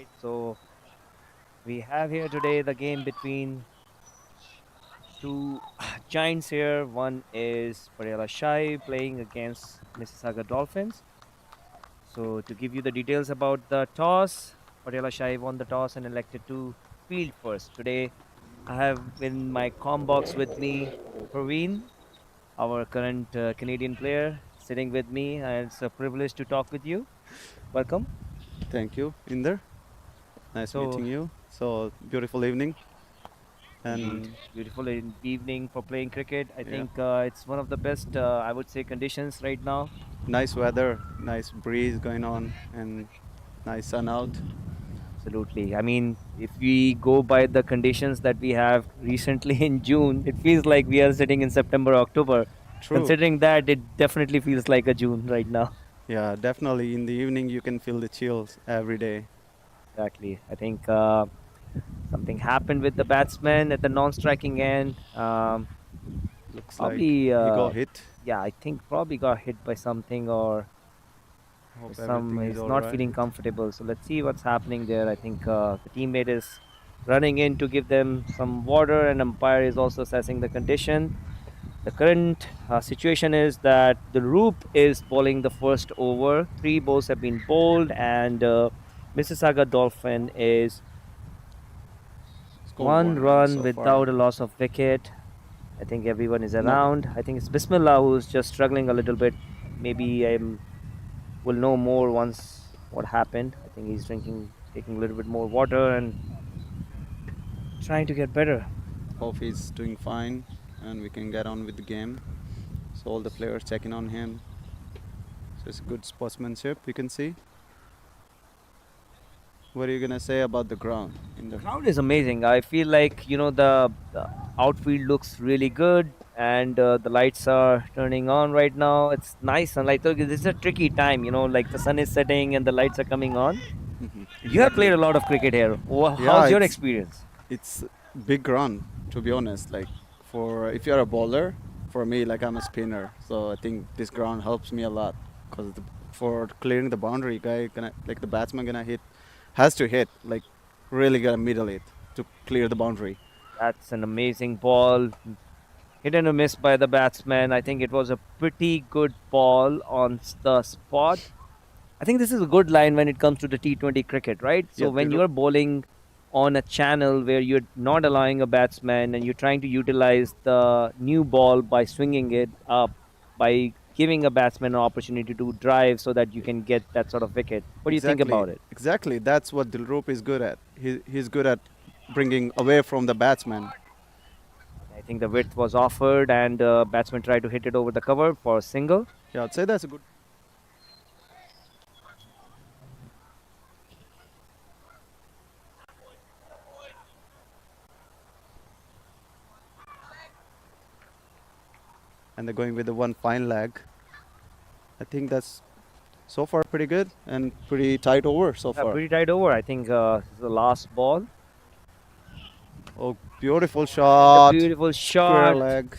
right. So we have here today the game between two giants here. One is Parela Shai playing against Mississauga Dolphins. So to give you the details about the toss, Patiala Shahi won the toss and elected to field first. Today, I have in my com box with me Praveen, our current Canadian player, sitting with me, and it's a privilege to talk with you. Welcome. Thank you, Inder. Nice So, meeting you. So beautiful evening, indeed, and beautiful evening for playing cricket. I yeah, think it's one of the best, I would say, conditions right now. nice weather, nice breeze going on, and nice sun out. Absolutely. I mean, if we go by the conditions that we have recently in June, it feels like we are sitting in September, October. True. Considering that, it definitely feels like a June right now. Yeah, definitely. In the evening, you can feel the chills every day. Exactly. I think something happened with the batsman at the non-striking end. Looks like Probably, he got hit. yeah, I think probably got hit by something or Hope some. everything is He's all not right. feeling comfortable. So let's see what's happening there. I think the teammate is running in to give them some water, and umpire is also assessing the condition. The current situation is that the Roop is bowling the first over. Three balls have been bowled, and Mississauga Dolphin is Scored one one run run so far. without a loss of wicket. I think everyone is No, around. I think it's Bismillah who's just struggling a little bit. Maybe I will know more once what happened. I think he's drinking, taking a little bit more water and trying to get better. hope he's doing fine, and we can get on with the game. So all the players checking on him. So it's good sportsmanship. You can see. What are you gonna say about the ground, The Inder? crowd is amazing. I feel like the outfield looks really good, and the lights are turning on right now. It's nice and like look, this is a tricky time. Like the sun is setting and the lights are coming on. You have played Exactly. a lot of cricket here. Yeah, How's your experience? it's big run, to be honest. Like, for if you're a bowler, for me, like, I'm a spinner, so I think this ground helps me a lot because for clearing the boundary, guy gonna, like, the batsman gonna hit, has to hit, like, really gonna middle it to clear the boundary. That's an amazing ball. Hit and a miss by the batsman. I think it was a pretty good ball on the spot. I think this is a good line when it comes to the T20 cricket, right? So Yeah, when you're bowling on a channel where you're not allowing a batsman and you're trying to utilize the new ball by swinging it up, by giving a batsman an opportunity to drive so that you can get that sort of wicket. What do you think exactly, about it? exactly. That's what Dilroop is good at. He's good at bringing away from the batsman. I think the width was offered and batsman tried to hit it over the cover for a single. Yeah, I'd say that's a good. And they're going with the one fine leg. I think that's so far pretty good and pretty tight over so Yeah, far. pretty tight over. I think this is the last ball. Oh, beautiful And a shot, beautiful square shot. leg,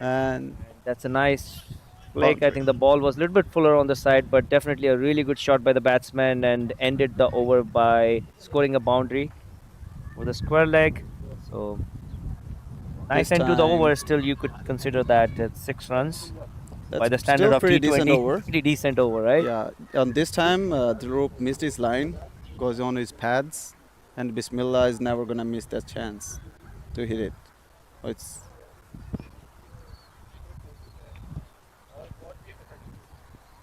and And that's a nice flick. I boundary. think the ball was a little bit fuller on the side, but definitely a really good shot by the batsman and ended the over by scoring a boundary with a square leg. So This nice end to the time, over. Still, you could consider that at 6 runs by that's the standard still of pretty decent T20. over. Pretty decent over, right? Yeah, on this time, the rope missed his line, goes on his pads, and Bismillah is never gonna miss that chance to hit it. It's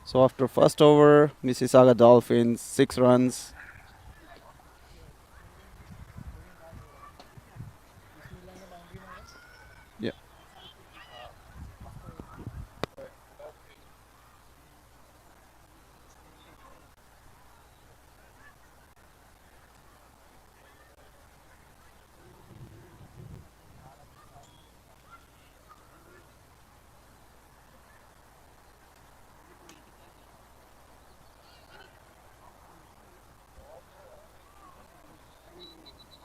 so after first over, Mississauga Dolphins 6 runs. Yeah.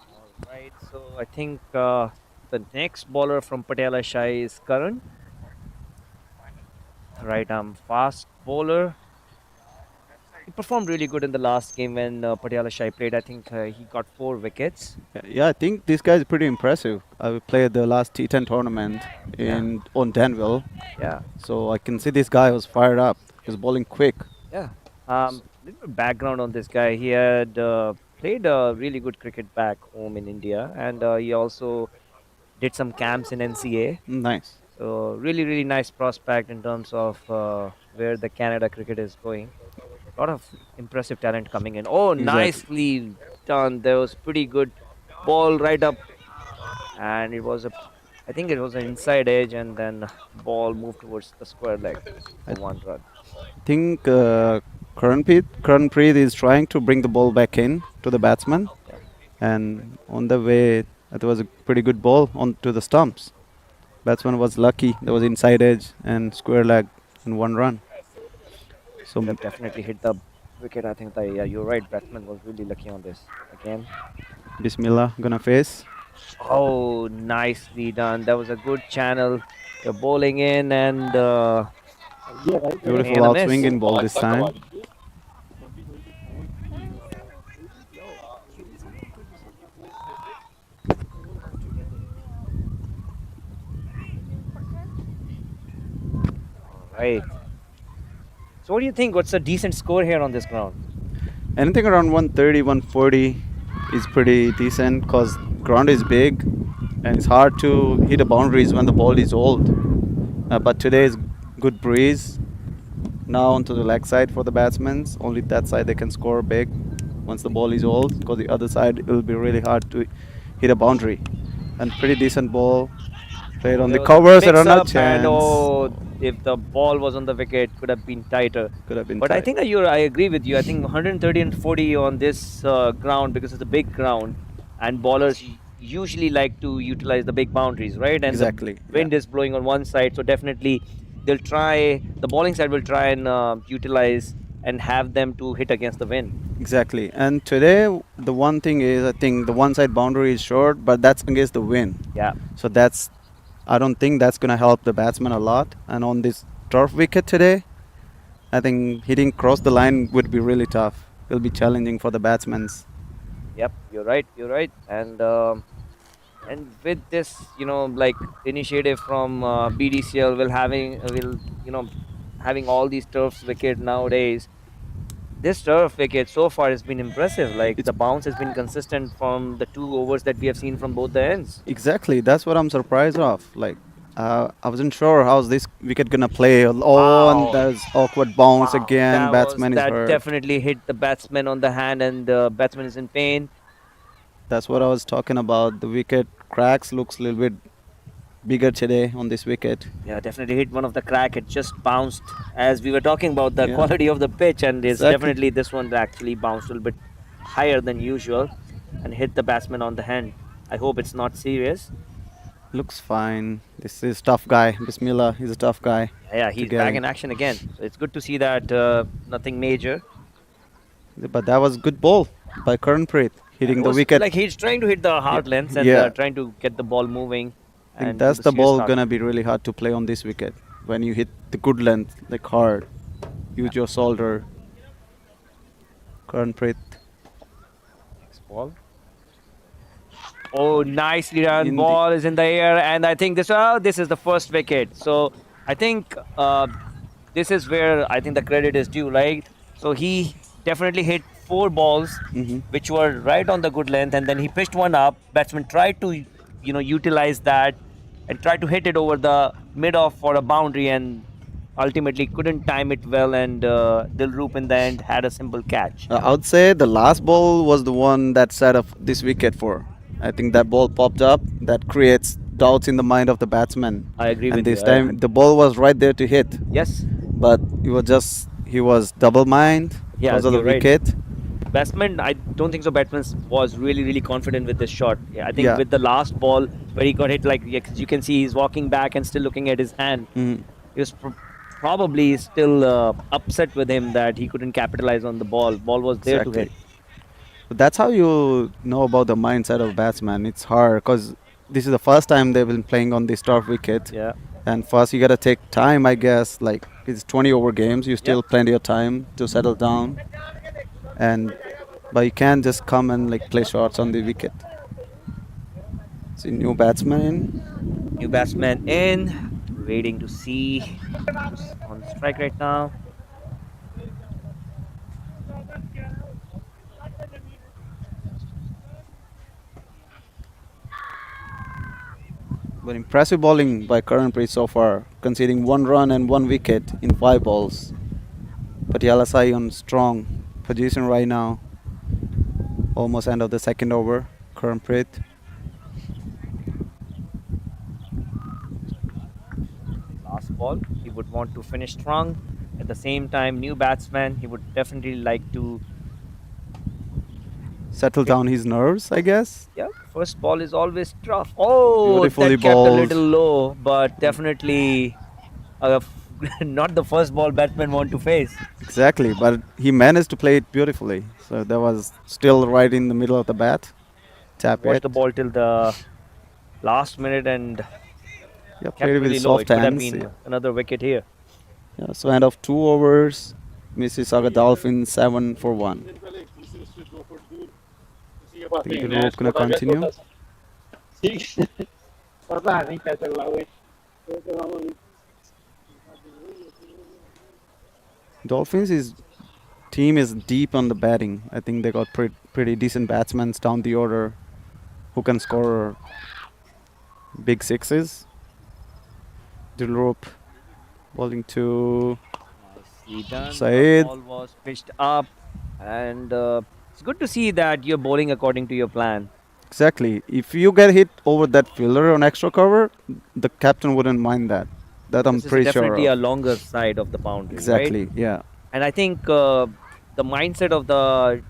All right. So I think the next bowler from Patiala Shai is Karan. Right arm fast bowler. He performed really good in the last game when Patiala Shai played. I think he got 4 wickets. Yeah, I think this guy is pretty impressive. I played the last T10 tournament Yeah, in on Danville, yeah, so I can see this guy was fired up. He was bowling quick. yeah. Little bit background on this guy. He had played really good cricket back home in India, and he also did some camps in NCA. Nice. So really, really nice prospect in terms of where the Canada cricket is going. A lot of impressive talent coming in. Oh, Exactly. nicely done. There was pretty good ball right up, and it was a, I think it was an inside edge, and then ball moved towards the square leg I for 1 run. think Karanpreet is trying to bring the ball back in to the batsman, Yeah, and on the way, it was a pretty good ball onto the stumps. Batsman was lucky. There was inside edge and square leg and 1 run. So could have definitely hit the wicket. I think yeah, you're right. Batsman was really lucky on this again. Bismillah gonna face. Oh, nicely done. That was a good channel. You're bowling in and swinging Beautiful and a miss. outswinging ball this time. Right. So, what do you think? What's a decent score here on this ground? Anything around 130, 140 is pretty decent because ground is big and it's hard to hit the boundaries when the ball is old. But today is good breeze. Now onto the leg side for the batsmen. Only that side they can score big once the ball is old because the other side it will be really hard to hit a boundary. And pretty decent ball played Oh, on there the was a covers. There are mix no up, and chance. if the ball was on the wicket, could have been tighter. Could have been But I tight. think I agree with you. I think 130 and 40 on this ground because it's a big ground, and bowlers usually like to utilize the big boundaries, right? And the Exactly. Yeah. wind is blowing on one side, so definitely they'll try. The bowling side will try and utilize and have them to hit against the wind. Exactly. And today, the one thing is, I think the one side boundary is short, but that's against the wind. Yeah, So I don't think that's going to help the batsman a lot. And on this turf wicket today, I think hitting cross the line would be really tough. It'll be challenging for the batsmen. yep, you're right. You're right, and with this like initiative from BDCL will having all these turfs wicket nowadays. This turf wicket so far has been impressive. Like It's the bounce has been consistent from the 2 overs that we have seen from both the ends. exactly that's what I'm surprised of. Like, I wasn't sure how's this wicket gonna play. Oh, and Wow, there's awkward bounce wow, again. Batsman is that hurt. definitely hit the batsman on the hand, and the batsman is in pain. That's what I was talking about. The wicket cracks looks a little bit bigger today on this wicket. Yeah, definitely hit one of the crack. It just bounced as we were talking about the Yeah, quality of the pitch, and it's exactly. definitely this one actually bounced a little bit higher than usual and hit the batsman on the hand. I hope it's not serious. Looks fine. This is tough guy. Bismillah, he's a tough guy Yeah, to he's get back in. in action again. So it's good to see that nothing major. But that was good ball by Karanpreet, Yeah, hitting it the was wicket. like he's trying to hit the Yeah, hard lengths and yeah. trying to get the ball moving I think and do that's the the serious ball start. gonna be really hard to play on this wicket. When you hit the good length, like hard, Yeah, use your shoulder. Karanpreet next ball. Oh, nicely done. in the Ball is in the air, and I think this is the first wicket. So I think this is where I think the credit is due, right? So he definitely hit 4 balls, hmm which were right on the good length, and then he pitched one up. Batsman tried to utilize that and tried to hit it over the mid off for a boundary, and ultimately couldn't time it well, and Dilroop in the end had a simple catch. I would say the last ball was the one that set up this wicket for. I think that ball popped up. That creates doubts in the mind of the batsman. I agree And with you. this time the ball was right there to hit, Yes, but he was double mind yeah, because of the you're right. wicket. Batsman, I don't think so. Batsman was really, really confident with this shot. Yeah, I think Yeah. with the last ball where he got hit, like you can see, he's walking back and still looking at his hand. Mhm. He was probably still upset with him that he couldn't capitalize on the ball. Ball was there to hit. Exactly. But that's how you know about the mindset of batsman. It's hard because this is the first time they've been playing on this turf wicket. Yeah, And first, you gotta take time, I guess. Like it's 20 over games. You Yep. still plenty of time to settle down, and but you can't just come and like play shots on the wicket. See new batsman in. New batsman in. Waiting to see who's on strike right now. But impressive bowling by Karanpreet so far, conceding 1 run and 1 wicket in 5 balls. Patiala Shahi on strong position right now. Almost end of the second over. Karanpreet. Last ball. He would want to finish strong. At the same time, new batsman. He would definitely like to Settle hit. down his nerves, I guess. Yeah, first ball is always tough. Oh, Beautifully that kept a bowled. little low, but definitely not the first ball batsman want to face. Exactly, but he managed to play it beautifully. So that was still right in the middle of the bat. Tap Watched it. the ball till the last minute and Yeah, kept played it with really low. soft It could have hands. Yeah. been another wicket here. Yeah, so end of 2 overs. Mississauga Dolphins 7 for 1. I think the rope gonna continue. Dolphins is team is deep on the batting. I think they got pretty decent batsmen down the order who can score big sixes. Dilrup bowling to Nicely done. The Saeed. ball was pitched up, and it's good to see that you're bowling according to your plan. Exactly. If you get hit over that fielder on extra cover, the captain wouldn't mind that. That I'm This is pretty sure definitely of. a longer side of the boundary, right? Exactly. Yeah. And I think the mindset of the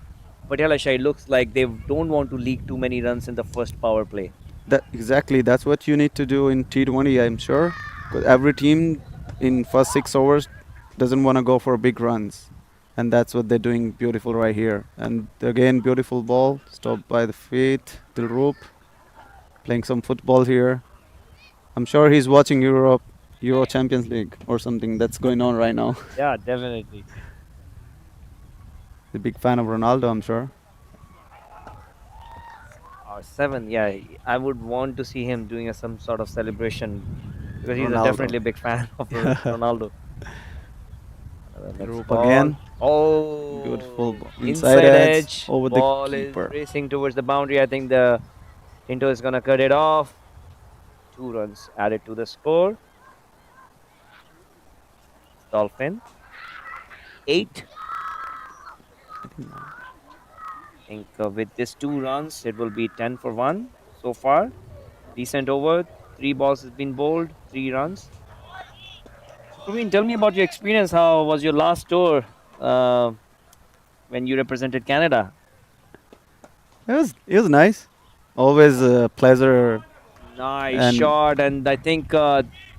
Patiala Shai looks like they don't want to leak too many runs in the first power play. That exactly. That's what you need to do in T20. I'm sure. 'Cause every team in first 6 overs doesn't want to go for big runs, and that's what they're doing beautiful right here. And again, beautiful ball stopped by the feet. Dilrup playing some football here. I'm sure he's watching Euro Champions League or something that's going on right now. Yeah, definitely. The big fan of Ronaldo, I'm sure. Seven, yeah, I would want to see him doing some sort of celebration because he's Ronaldo. definitely a big fan of Ronaldo. Next Dilrup ball. again. Beautiful Oh, inside inside edge edge. over the Ball is keeper. racing towards the boundary. I think the Tinto is gonna cut it off. 2 runs added to the score. Dolphin 8. I think with this 2 runs, it will be 10 for 1 so far. Decent over. 3 balls has been bowled. 3 runs. So, Praveen, tell me about your experience. How was your last tour when you represented Canada? It was nice. Always a pleasure. Nice And shot, and I think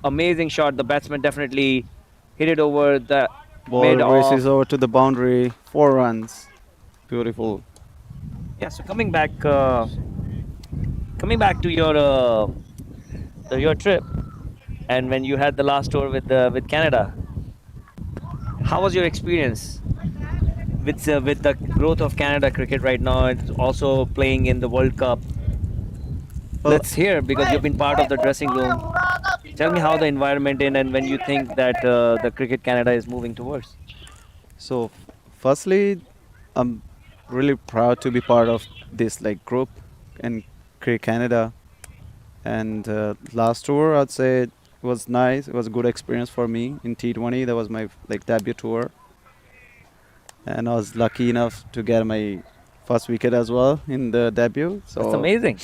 amazing shot. The batsman definitely hit it over the ball mid races off. over to the boundary. 4 runs. Beautiful. Yeah. So coming back to your trip, and when you had the last tour with Canada, how was your experience with the growth of Canada cricket right now? It's also playing in the World Cup. Well, Let's hear because you've been part of the dressing room. Tell me how the environment in and when you think that the Cricket Canada is moving towards. so firstly, I'm really proud to be part of this like group in Cricket Canada. And last tour, I'd say it was nice. It was a good experience for me in T20. That was my like debut tour, and I was lucky enough to get my first wicket as well in the debut. That's So amazing.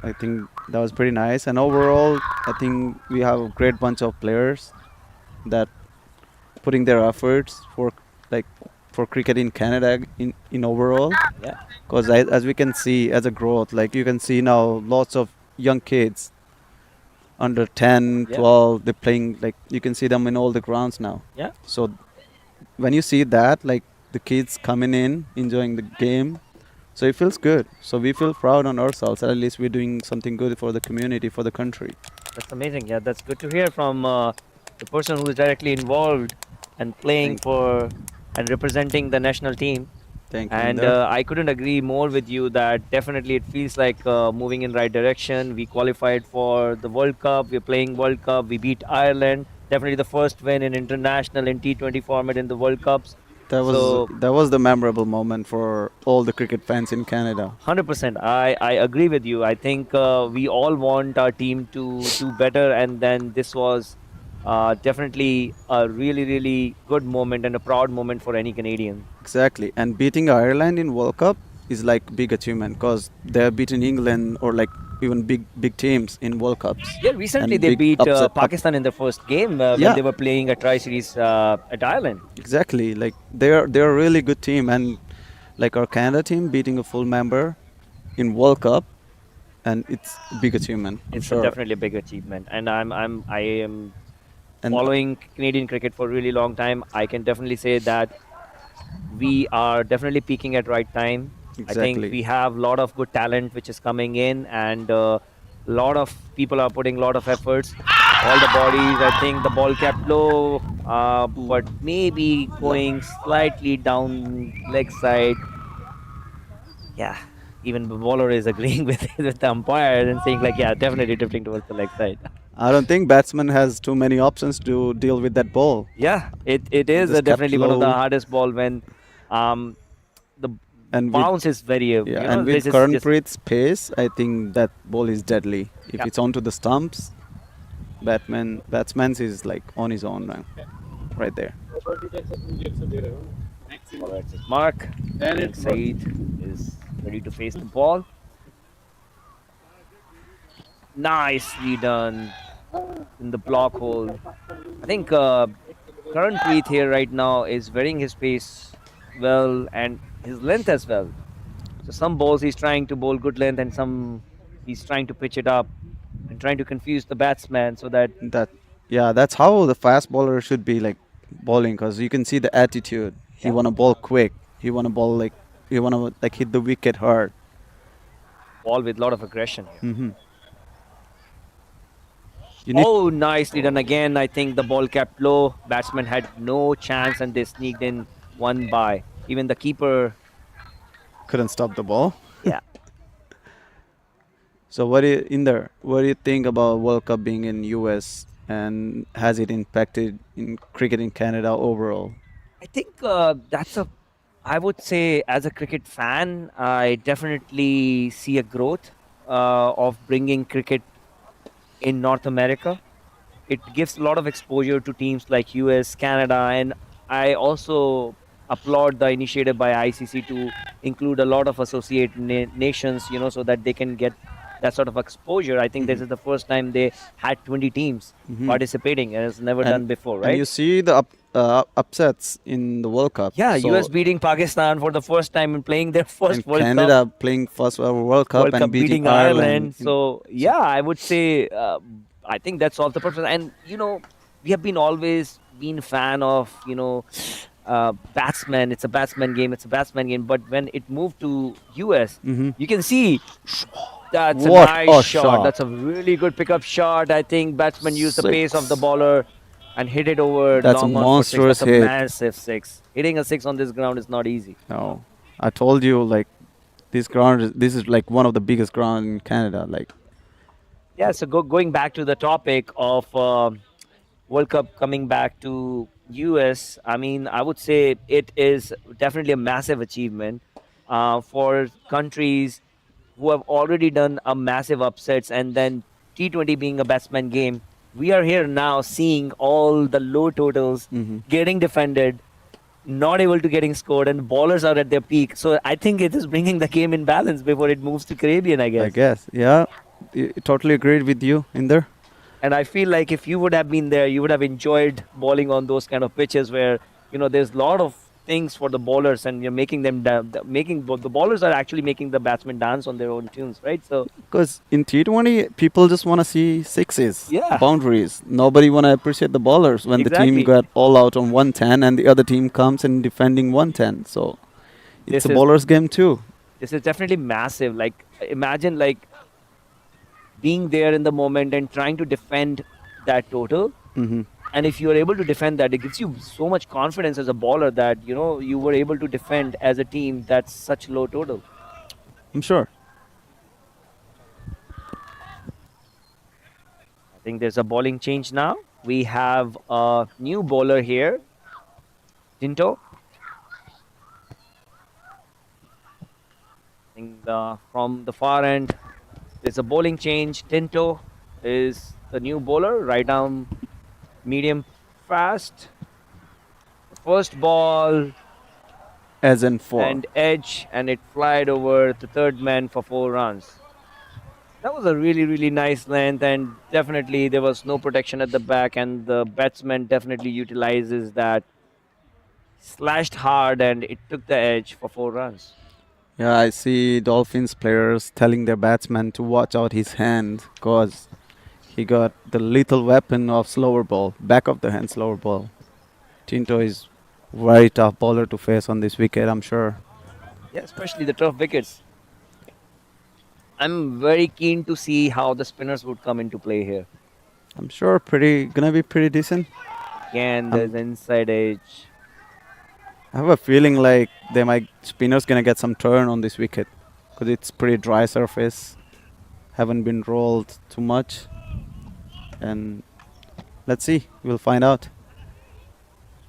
I think that was pretty nice. And overall, I think we have a great bunch of players that putting their efforts for like for cricket in Canada in overall. Yeah. Because as we can see as a growth, like you can see now lots of young kids under 10, Yeah. 12, they're playing like you can see them in all the grounds now. Yeah. So when you see that, like the kids coming in, enjoying the game, so it feels good. So we feel proud on ourselves. At least we're doing something good for the community, for the country. That's amazing. Yeah, that's good to hear from the person who is directly involved and playing Thank, for and representing the national team. thank you, And Inder. I couldn't agree more with you that definitely it feels like moving in right direction. We qualified for the World Cup. We're playing World Cup. We beat Ireland. Definitely the first win in international in T20 format in the World Cups. So That was the memorable moment for all the cricket fans in Canada. 100%. I agree with you. I think we all want our team to do better, and then this was definitely a really, really good moment and a proud moment for any Canadian. Exactly, and beating Ireland in World Cup is like big achievement because they have beaten England or like even big teams in World Cups Yeah, recently and they big beat upset up. Pakistan in the first game when Yeah, they were playing a tri series at Ireland. exactly. Like they're a really good team, and like our Canada team beating a full member in World Cup, and it's a big achievement, I'm It's a sure. definitely a big achievement, and I am And following Canadian cricket for a really long time. I can definitely say that we are definitely peaking at right time. I think exactly. we have a lot of good talent which is coming in, and a lot of people are putting a lot of efforts. All the bodies, I think the ball kept low, Ooh, but maybe going slightly down leg side. Yeah, even the bowler is agreeing with the umpire and saying like, yeah, definitely drifting towards the leg side. I don't think batsman has too many options to deal with that ball. Yeah, it It is just kept definitely one of the low, hardest ball when um the and with bounce is very yeah, and with this is just Karanpreet's pace, I think that ball is deadly. If yeah. it's onto the stumps, batsman's is like on his own now, right there. All right, says Mark. And Saeed is ready to face the ball. Nicely done in the block hole. I think current Preet here right now is varying his pace well and his length as well. So some balls he's trying to bowl good length and some he's trying to pitch it up and trying to confuse the batsman so that That yeah, that's how the fast bowler should be like bowling, because you can see the attitude. He yeah, wanna bowl quick. He wanna bowl like he wanna like hit the wicket hard. ball with a lot of aggression here. Hmm. You need Oh, nicely done again. I think the ball kept low. Batsman had no chance and they sneaked in one by. Even the keeper, couldn't stop the ball. yeah. So what do you think about World Cup being in US, and has it impacted in cricket in Canada overall? I think I would say, as a cricket fan, I definitely see a growth of bringing cricket in North America. It gives a lot of exposure to teams like US, Canada, and I also applaud the initiative by ICC to include a lot of associate nations, so that they can get that sort of exposure. I think this Hmm. is the first time they had 20 teams Hmm. participating, and it's never And done before, and right? you see the upsets in the World Cup. Yeah, US So beating Pakistan for the first time and playing their first and World Cup. Canada playing first ever World Cup World and Cup beating beating Ireland. Ireland. So yeah, I would say I think that solves the purpose. And we have been always been fan of batsmen. It's a batsman game. It's a batsman game. But when it moved to US, Hmm. you can see that's a What nice a shot. shot! That's a really good pickup shot. I think batsman used the pace of the Six. bowler and hit it over That's a long on for six. monstrous That's a hit. massive six. Hitting a six on this ground is not easy. No, I told you like this is like one of the biggest ground in Canada. Like Yeah. So going back to the topic of World Cup coming back to US, I mean, I would say it is definitely a massive achievement for countries who have already done a massive upsets, and then T20 being a batsman game. We are here now seeing all the low totals hmm getting defended, not able to getting scored, and bowlers are at their peak. So I think it is bringing the game in balance before it moves to Caribbean, I I guess. guess yeah, totally agreed with you in there. And I feel like if you would have been there, you would have enjoyed bowling on those kind of pitches where there's a lot of things for the bowlers, and you're making them the bowlers are actually making the batsmen dance on their own tunes, right? So Because in T20, people just want to see sixes, yeah, boundaries. Nobody want to appreciate the bowlers when the team exactly. got all out on 110 and the other team comes and defending 110. So it's This a is bowler's game too. this is definitely massive. Like imagine like being there in the moment and trying to defend that total. Hmm. And if you are able to defend that, it gives you so much confidence as a bowler that you were able to defend as a team that's such low total. I'm sure. I think there's a bowling change now. We have a new bowler here, Tinto. I think from the far end, there's a bowling change. Tinto is the new bowler, right down medium fast. The first ball As in four. and edge, and it flied over the third man for 4 runs. That was a really, really nice length, and definitely there was no protection at the back, and the batsman definitely utilizes that, slashed hard, and it took the edge for 4 runs. Yeah, I see Dolphins players telling their batsman to watch out his hand because he got the lethal weapon of slower ball, back of the hand slower ball. Tinto is very tough bowler to face on this wicket, I'm sure. Yeah, especially the tough wickets. I'm very keen to see how the spinners would come into play here. I'm sure pretty gonna be pretty decent. Again, there's I'm, inside edge. I have a feeling like they might spinners gonna get some turn on this wicket because it's pretty dry surface, haven't been rolled too much, and let's see, we'll find out.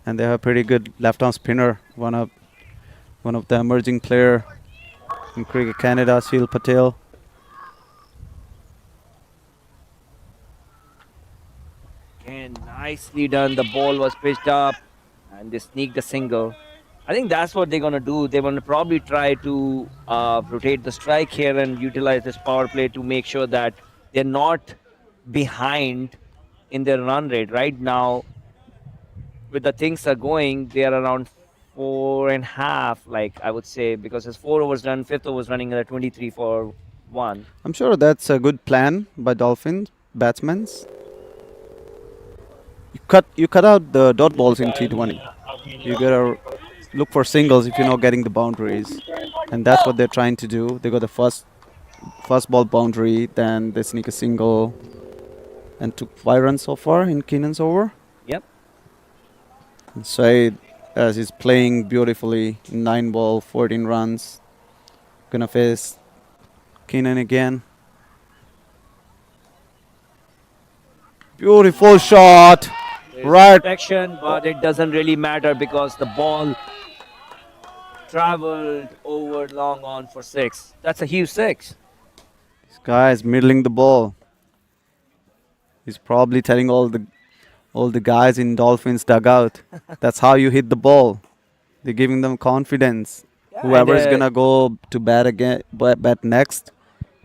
And they have a pretty good left-arm spinner, one of the emerging player in Cricket Canada, Shil Patel. Again, nicely done. The ball was pitched up, and they sneaked a single. I think that's what they're gonna do. They're gonna probably try to rotate the strike here and utilize this power play to make sure that they're not behind in their run rate. Right now, with the things are going, they are around 4.5, like I would say, because it's 4 overs done, fifth overs running at 23 for one. I'm sure that's a good plan by Dolphins batsmen. You cut out the dot balls in T20. You gotta look for singles if you're not getting the boundaries, and that's what they're trying to do. They got the first ball boundary, then they sneak a single, and took 5 runs so far in Keenan's over. Yep. And Said, as he's playing beautifully, 9 ball, 14 runs, gonna face Keenan again. Beautiful shot, There's right. protection, but it doesn't really matter because the ball traveled over long on for six. That's a huge six. This guy is middling the ball. He's probably telling all the guys in Dolphins dugout. That's how you hit the ball. They're giving them confidence. Yeah, and Whoever is gonna go to bat again, bat next,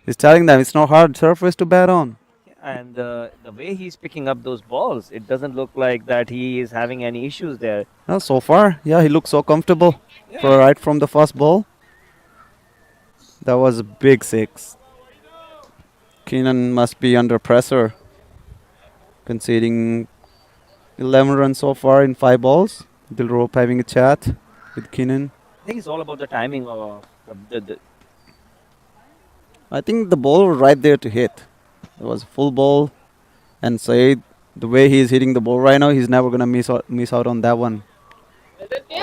is telling them it's not hard surface to bat on. the way he's picking up those balls, it doesn't look like that he is having any issues there. No, so far, yeah, he looks so comfortable for Yeah. right from the first ball. That was a big six. Keenan must be under pressure, conceding 11 runs so far in 5 balls. Bill Rope having a chat with Keenan. I think it's all about the timing of the I think the ball was right there to hit. It was a full ball, and Said, the way he's hitting the ball right now, he's never gonna miss out on that one.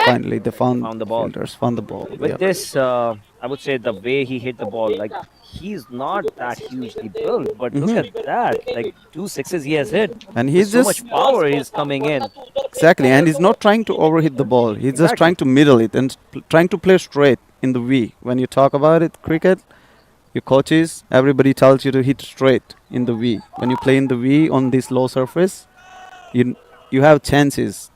Finally, they found found the ball. fielders, found the ball. With Yep. this, I would say the way he hit the ball, like he's not that hugely built, but look Mhm. at that, like 2 sixes he has hit. And With he's so just much power is coming in. exactly, and he's not trying to overhit the ball. He's just Exactly. trying to middle it and trying to play straight in the V. When you talk about it, cricket, your coaches, everybody tells you to hit straight in the V. When you play in the V on this low surface, you you have chances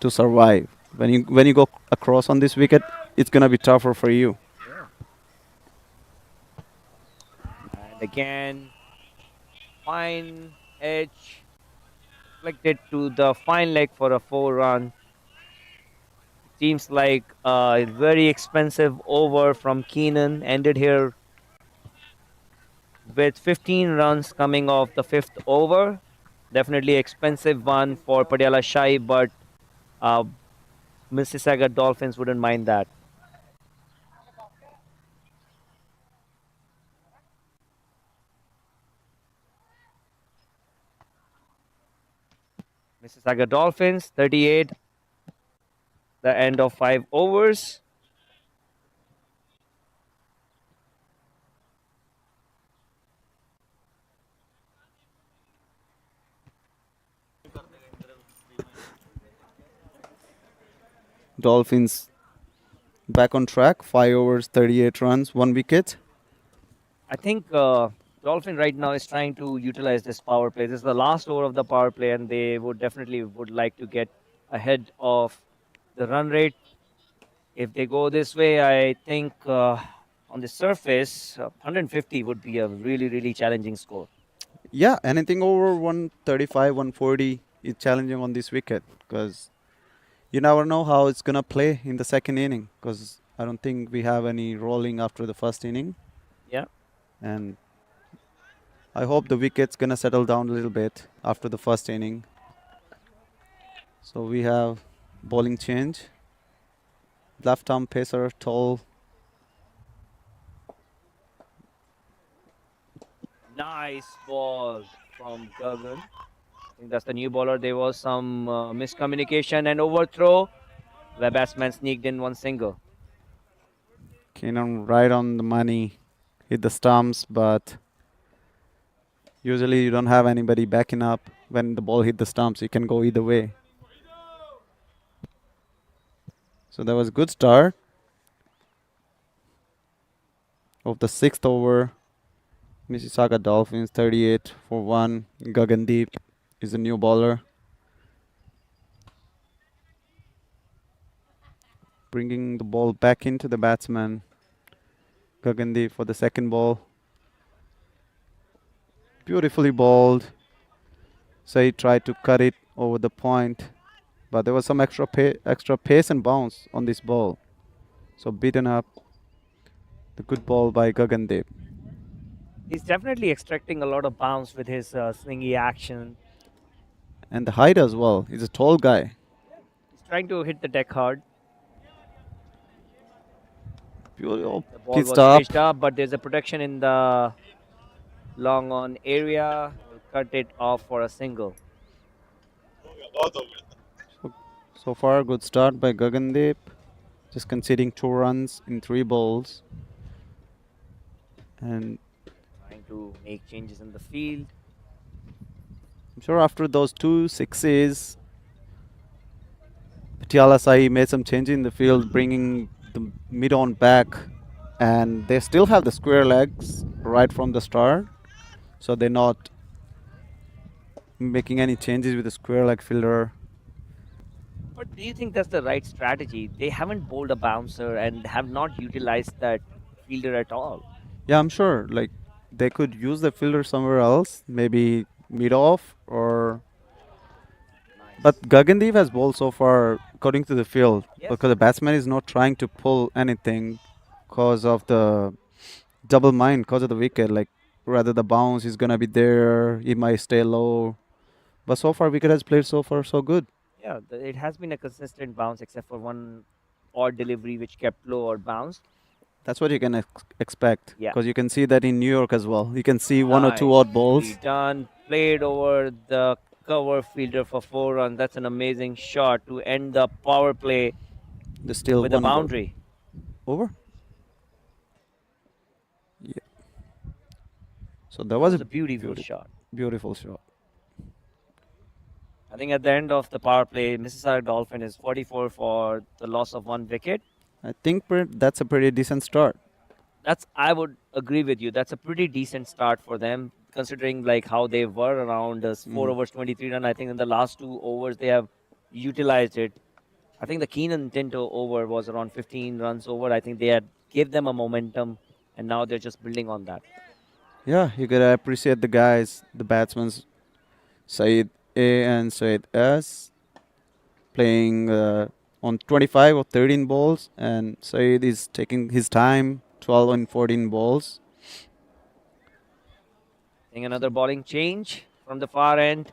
to survive. When you go across on this wicket, it's gonna be tougher for you. Yeah. And again, fine edge reflected to the fine leg for a 4 run. Seems like a very expensive over from Keenan ended here with 15 runs coming off the fifth over. Definitely expensive one for Patiala Shai, but uh, Mississauga Dolphins wouldn't mind that. Mississauga Dolphins 38, the end of 5 overs. Dolphins back on track. 5 overs, 38 runs, 1 wicket. I think Dolphin right now is trying to utilize this power play. This is the last over of the power play, and they would definitely would like to get ahead of the run rate. If they go this way, I think on the surface, 150 would be a really, really challenging score. Yeah, anything over 135, 140 is challenging on this wicket because you never know how it's gonna play in the second inning. Because I don't think we have any rolling after the first inning, Yeah. and I hope the wicket's gonna settle down a little bit after the first inning. So we have bowling change. Left arm pacer, tall. Nice ball from Gagan. I think that's the new bowler. There was some miscommunication and overthrow. The batsman sneaked in one single. Keenan right on the money. Hit the stumps, but usually you don't have anybody backing up when the ball hit the stumps. You can go either way. So that was a good start of the sixth over. Mississauga Dolphins 38 for 1. Gagandeep is the new bowler. Bringing the ball back into the batsman. Gagandeep for the second ball. Beautifully bowled. Said tried to cut it over the point, but there was some extra pace and bounce on this ball. So beaten up. The good ball by Gagandeep. He's definitely extracting a lot of bounce with his swingy action. And the height as well. He's a tall guy. He's trying to hit the deck hard. Beautiful. The ball Pitched was up. pitched up, but there's a protection in the long on area. We'll cut it off for a single. So far, good start by Gagandeep. Just conceding 2 runs in 3 balls. And Trying to make changes in the field. I'm sure after those 2 sixes, Patiala Shahi made some change in the field, bringing the mid on back. And they still have the square legs right from the start. So they're not making any changes with the square leg fielder. But do you think that's the right strategy? They haven't bowled a bouncer and have not utilized that fielder at all. Yeah, I'm sure. Like they could use the fielder somewhere else, maybe mid off or. Nice. But Gagandeep has bowled so far according to the field Yes. because the batsman is not trying to pull anything because of the double mind, because of the wicket. Like rather the bounce is gonna be there, it might stay low. But so far, wicket has played so far so good. Yeah, it has been a consistent bounce except for one odd delivery which kept low or bounced. That's what you can expect Yeah. because you can see that in New York as well. You can see one or two odd Nicely balls. done. Played over the cover fielder for 4 runs. That's an amazing shot to end the power play There's still with a one ball. boundary. Over. Yeah. So that That was was a a beautiful shot. beautiful shot. I think at the end of the power play, Mississauga Dolphin is 44 for the loss of 1 wicket. I think that's a pretty decent start. I would agree with you. That's a pretty decent start for them, considering like how they were around 4 overs, 23 run. I think in the last 2 overs they have utilized it. I think the Keenan Tinto over was around 15 runs over. I think they had gave them a momentum, and now they're just building on that. Yeah, you gotta appreciate the guys, the batsmen, Saeed A and Saeed S, playing on 25 or 13 balls, and Saeed is taking his time, 12 and 14 balls. I think another bowling change from the far end.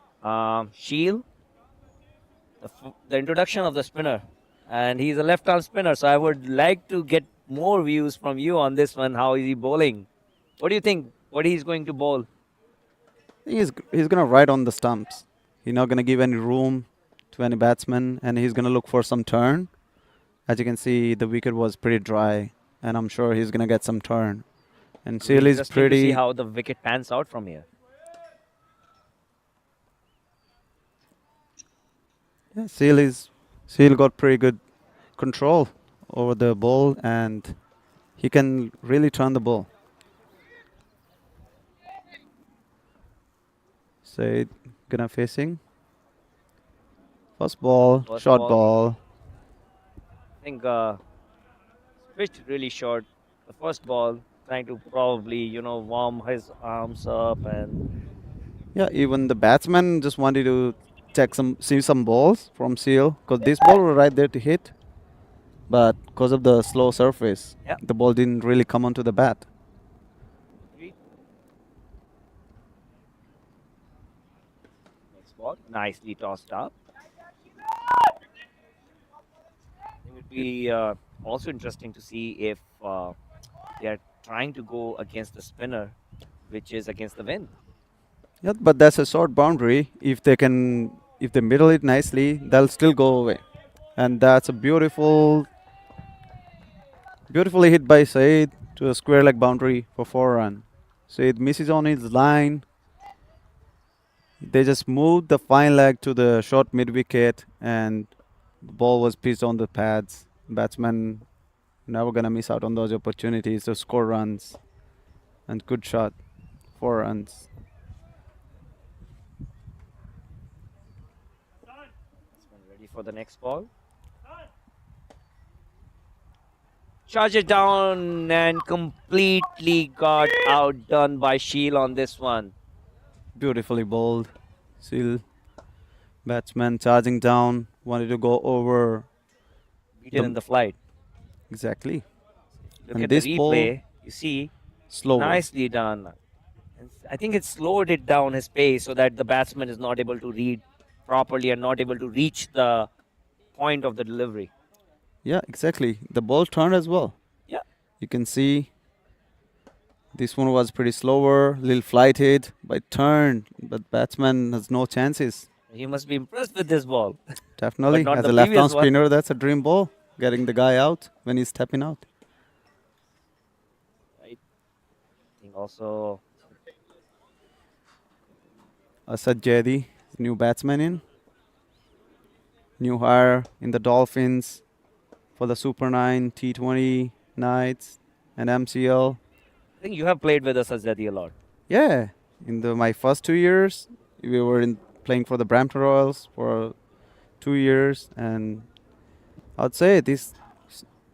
Shield, the introduction of the spinner, and he's a left-arm spinner. So I would like to get more views from you on this one. How is he bowling? What do you think? What he's going to bowl? I think he's gonna ride on the stumps. He's not gonna give any room to any batsman, and he's gonna look for some turn. As you can see, the wicket was pretty dry, and I'm sure he's gonna get some turn. And It'll be Seal is interesting to see pretty. how the wicket pans out from here. Yeah, Seal got pretty good control over the ball, and he can really turn the ball. Said gonna facing first ball, First short ball, ball. I think pitched really short. The first ball, trying to probably warm his arms up, and Yeah, even the batsman just wanted to see some balls from Seal because this ball was right there to hit, but because of the slow surface, yeah, the ball didn't really come onto the bat. agreed. Next ball, nicely tossed up. It would be also interesting to see if they are trying to go against the spinner, which is against the wind. Yeah, but that's a short boundary. If they middle it nicely, they'll still go away. And that's a beautifully hit by Said to a square leg boundary for 4 run. Said misses on his line. They just moved the fine leg to the short mid wicket, and the ball was pitched on the pads. Batsman never gonna miss out on those opportunities to score runs. And good shot, 4 runs. Ready for the next ball. Charge it down and completely got outdone by Sheel on this one. Beautifully bowled. Still, batsman charging down, wanted to go over Beaten in the the flight. exactly. Look And at the this ball replay. You see, slower. nicely done. I think it slowed it down his pace so that the batsman is not able to read properly and not able to reach the point of the delivery. Yeah, exactly. The ball turned as well. Yeah. You can see this one was pretty slower, little flighted, but turned. But batsman has no chances. He must be impressed with this ball, but Definitely, not as the a left-arm previous one. spinner, that's a dream ball. Getting the guy out when he's stepping out. Right. I think also Asad Jedi, new batsman in, new hire in the Dolphins for the Super 9, T20 nights, and MCL. I think you have played with us Azadi a lot. Yeah, in my first 2 years, we were playing for the Brampton Royals for 2 years, and I'd say this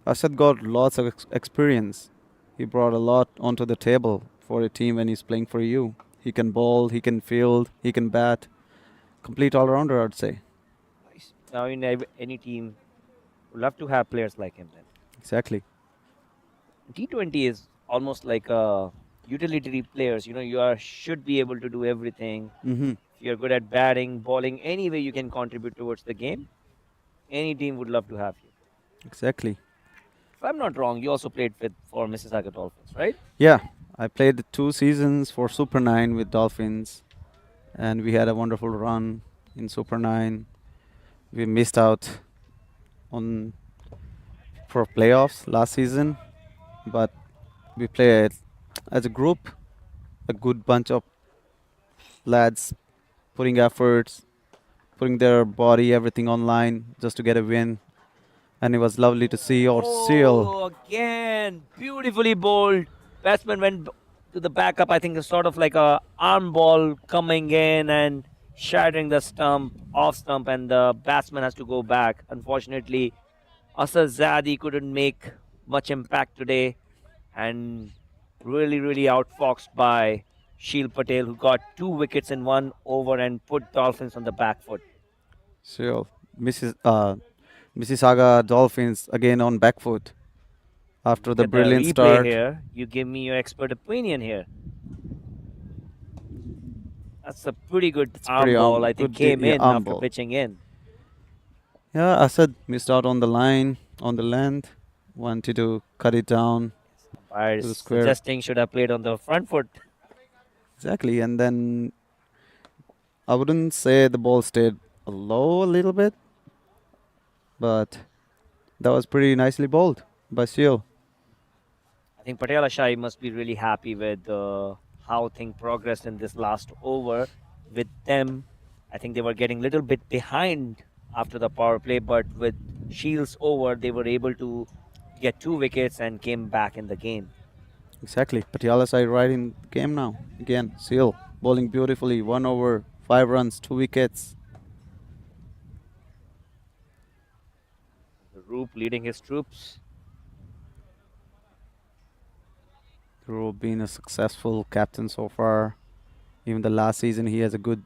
Asad got lots of experience. He brought a lot onto the table for a team when he's playing for you. He can bowl, he can field, he can bat. Complete all-rounder, I'd say. Nice. Now in any team, would love to have players like him. Then Exactly. T20 is almost like a utility players. You are should be able to do everything. Mm-hmm. If you're good at batting, bowling, any way you can contribute towards the game. Any team would love to have you. Exactly. If I'm not wrong, you also played for Mississauga Dolphins, right? Yeah, I played 2 seasons for Super 9 with Dolphins, and we had a wonderful run in Super 9. We missed out on for playoffs last season, but we played as a group, a good bunch of lads putting efforts, putting their body, everything online just to get a win. And it was lovely to see our seal. Oh, again, beautifully bowled. Batsman went to the backup. I think it's sort of like a arm ball coming in and shattering the off stump, and the batsman has to go back. Unfortunately, Asad Zadi couldn't make much impact today, and really outfoxed by Sheel Patel, who got 2 wickets in 1 over and put Dolphins on the back foot. Seal. Mississauga Dolphins again on back foot after Look the at the brilliant replay start. here. You give me your expert opinion here. That's a pretty good It's arm pretty ball. I think good came in arm after ball. pitching in. Yeah, Asad missed out on the line, on the length. Wanted to cut it down Umpire to is the square. suggesting should have played on the front foot. Exactly, and then I wouldn't say the ball stayed low a little bit, but that was pretty nicely bowled by Seal. I think Patiala Shahi must be really happy with how things progressed in this last over. With them, I think they were getting a little bit behind after the power play, but with Shields over, they were able to get 2 wickets and came back in the game. Exactly. Patiala side right in the game now. Again, Seal bowling beautifully. 1 over, 5 runs, 2 wickets. The Roop leading his troops. Dhruv been a successful captain so far. Even the last season, he has a good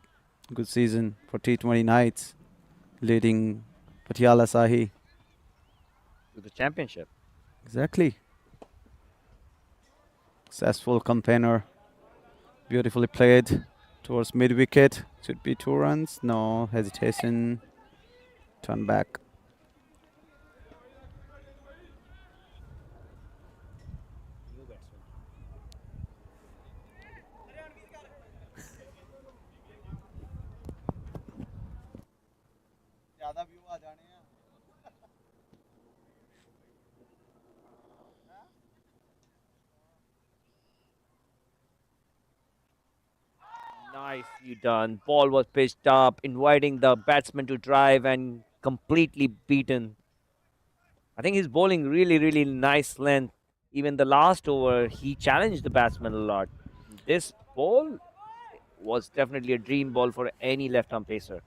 season for T20 Knights, leading Patiala Shahi. To the championship. Exactly. Successful campaigner. Beautifully played towards mid wicket. Should be 2 runs. No hesitation. Turn back. New batsman. Nicely done. Ball was pitched up, inviting the batsman to drive and completely beaten. I think he's bowling really, really nice length. Even the last over, he challenged the batsman a lot. This ball was definitely a dream ball for any left-arm pacer.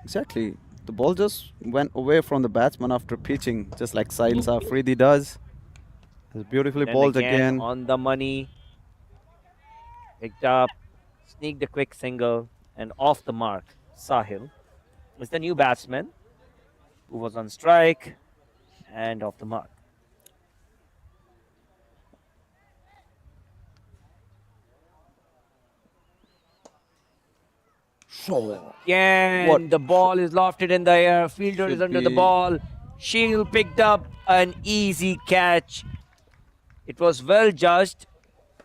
Exactly. The ball just went away from the batsman after pitching, just like Sahil Afridi does. It's beautifully And then bowled again again. on the money, picked up, sneaked a quick single, and off the mark. Sahil is the new batsman who was on strike and off the mark. So, what Again, the ball is lofted in the air. Fielder is should under the be ball. Shield picked up an easy catch. It was well judged,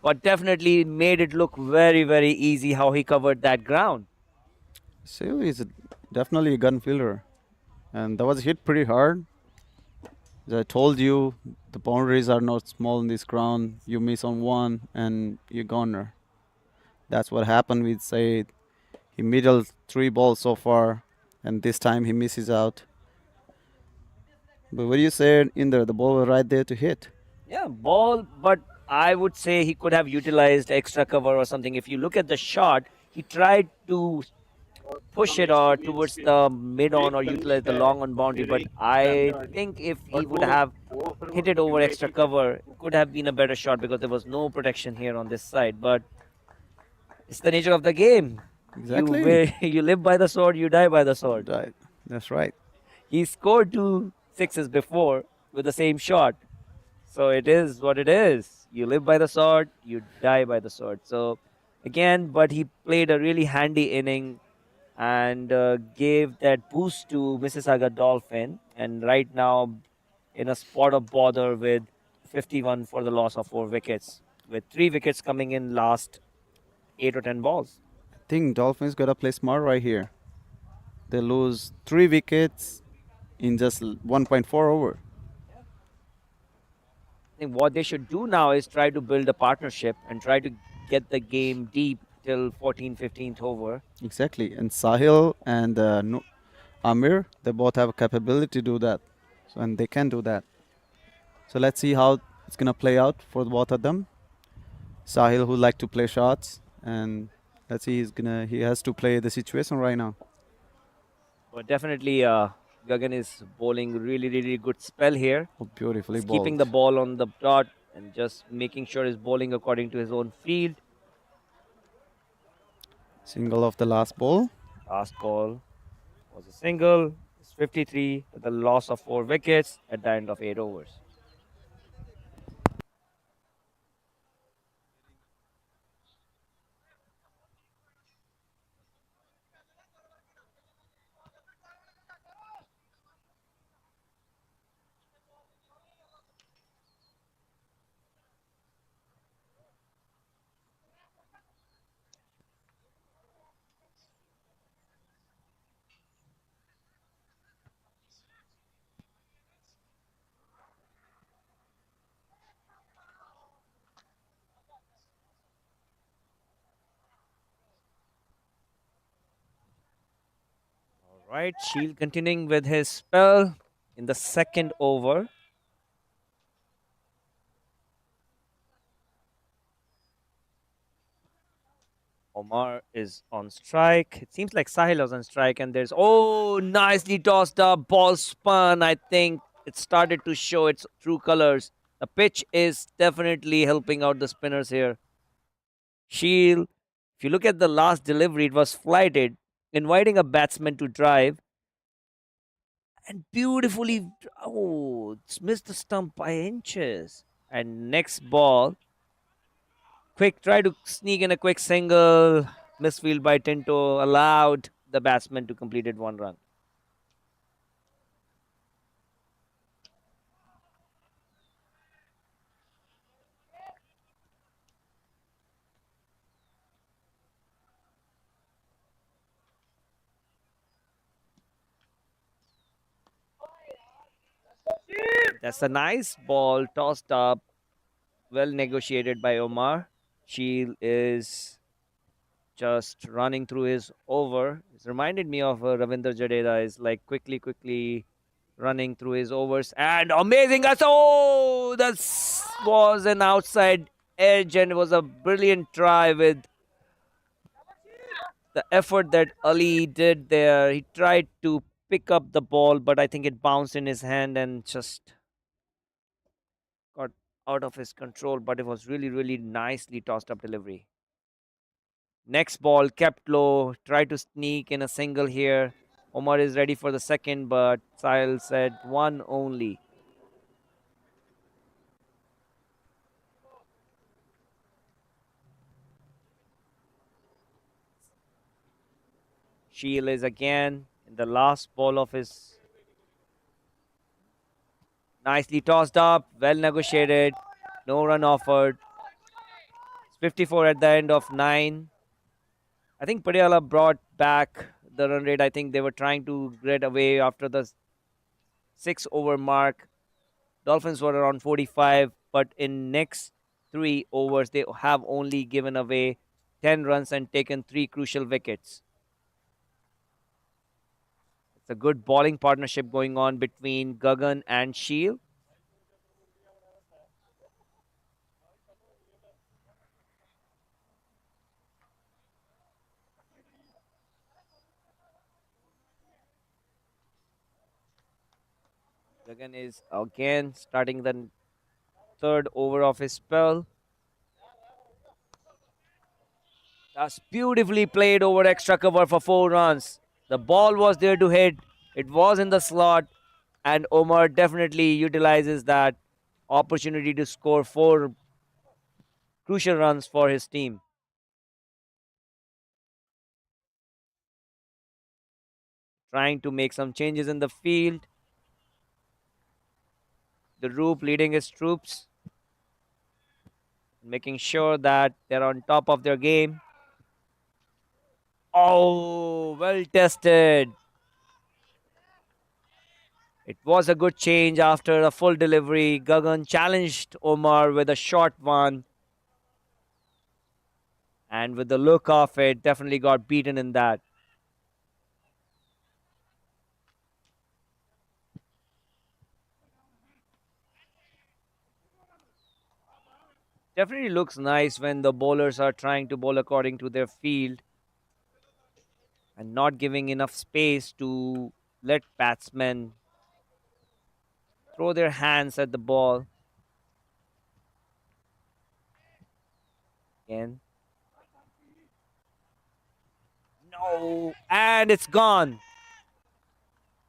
but definitely made it look very, very easy how he covered that ground. Sale is definitely a gun fielder, and that was hit pretty hard. As I told you, the boundaries are not small in this ground. You miss on one, and you're goner. That's what happened with Said. He middled 3 balls so far, and this time he misses out. But what you said in there, the ball was right there to hit. Yeah, ball, but I would say he could have utilized extra cover or something. If you look at the shot, he tried to push it or towards the mid on or utilize the long on boundary. But I think if he would have hit it over extra cover, it could have been a better shot because there was no protection here on this side. But it's the nature of the game. Exactly. You live by the sword, you die by the sword. Right. That's right. He scored 2 sixes before with the same shot. So it is what it is. You live by the sword, you die by the sword. So again, but he played a really handy inning and gave that boost to Mississauga Dolphin. And right now, in a spot of bother with 51 for the loss of 4 wickets, with 3 wickets coming in last 8 or 10 balls. I think Dolphins gotta play smart right here. They lose 3 wickets in just 1.4 over. I think what they should do now is try to build a partnership and try to get the game deep till 14th, 15th over. Exactly. And Sahil and Amir, they both have a capability to do that. So, and they can do that. So let's see how it's gonna play out for both of them. Sahil who like to play shots, and let's see he has to play the situation right now. But definitely, Gagan is bowling really, really good spell here. Oh, beautifully He's keeping the bowled. ball on the dot and just making sure he's bowling according to his own field. Single of the last ball. Last ball was a single. It's 53 with a loss of 4 wickets at the end of 8 overs. Right, Shield continuing with his spell in the second over. Omar is on strike. It seems like Sahil was on strike, and there's nicely tossed up, ball spun. I think it started to show its true colors. The pitch is definitely helping out the spinners here. Shield, if you look at the last delivery, it was flighted, inviting a batsman to drive and beautifully. It's missed the stump by inches. And next ball, quick try to sneak in a quick single. Misfield by Tinto allowed the batsman to complete it 1 run. That's a nice ball tossed up, well negotiated by Omar. Shield is just running through his over. It's reminded me of Ravinder Jadeja is like quickly running through his overs and amazing. That was an outside edge and it was a brilliant try with the effort that Ali did there. He tried to pick up the ball, but I think it bounced in his hand and just got out of his control. But it was really nicely tossed up delivery. Next ball kept low, tried to sneak in a single here. Omar is ready for the second, but Sahil said one only. Shield is again in the last ball of his. Nicely tossed up, well negotiated, no run offered. It's 54 at the end of 9. I think Patiala brought back the run rate. I think they were trying to get away after the 6 over mark. Dolphins were around 45, but in next 3 overs, they have only given away 10 runs and taken 3 crucial wickets. It's a good bowling partnership going on between Gagan and Shield. Gagan is again starting the third over of his spell. That's beautifully played over extra cover for 4 runs. The ball was there to hit. It was in the slot, and Omar definitely utilizes that opportunity to score 4 crucial runs for his team. Trying to make some changes in the field. The Roop leading his troops, making sure that they're on top of their game. Oh, well tested. It was a good change after a full delivery. Gagan challenged Omar with a short one. And with the look of it, definitely got beaten in that. Definitely looks nice when the bowlers are trying to bowl according to their field and not giving enough space to let batsmen throw their hands at the ball. Again. No, and it's gone.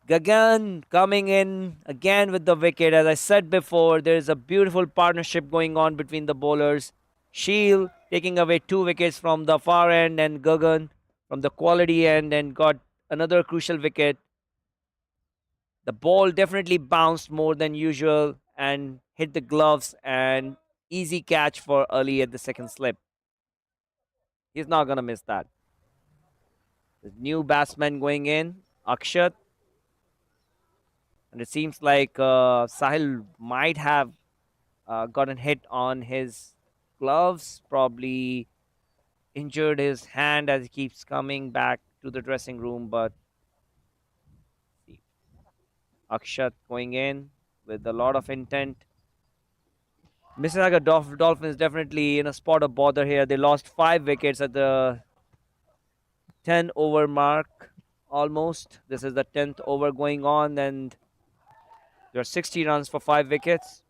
Gagan coming in again with the wicket. As I said before, there is a beautiful partnership going on between the bowlers. Shield taking away 2 wickets from the far end, and Gagan from the quality end, and got another crucial wicket. The ball definitely bounced more than usual and hit the gloves, and easy catch for Ali at the second slip. He's not going to miss that. The new batsman going in, Akshat. And it seems like Sahil might have gotten hit on his gloves, probably injured his hand as he keeps coming back to the dressing room. But Akshat going in with a lot of intent. Mississauga Dolphins definitely in a spot of bother here. They lost 5 wickets at the 10 over mark almost. This is the 10th over going on, and there are 60 runs for 5 wickets.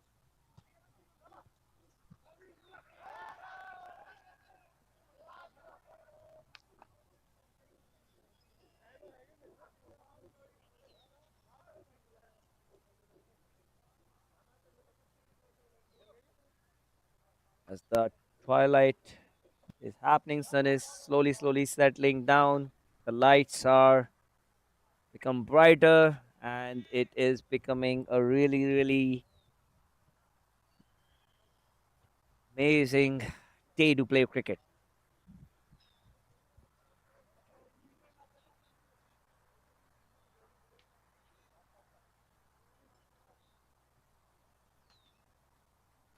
As the twilight is happening, sun is slowly settling down. The lights are become brighter, and it is becoming a really amazing day to play cricket.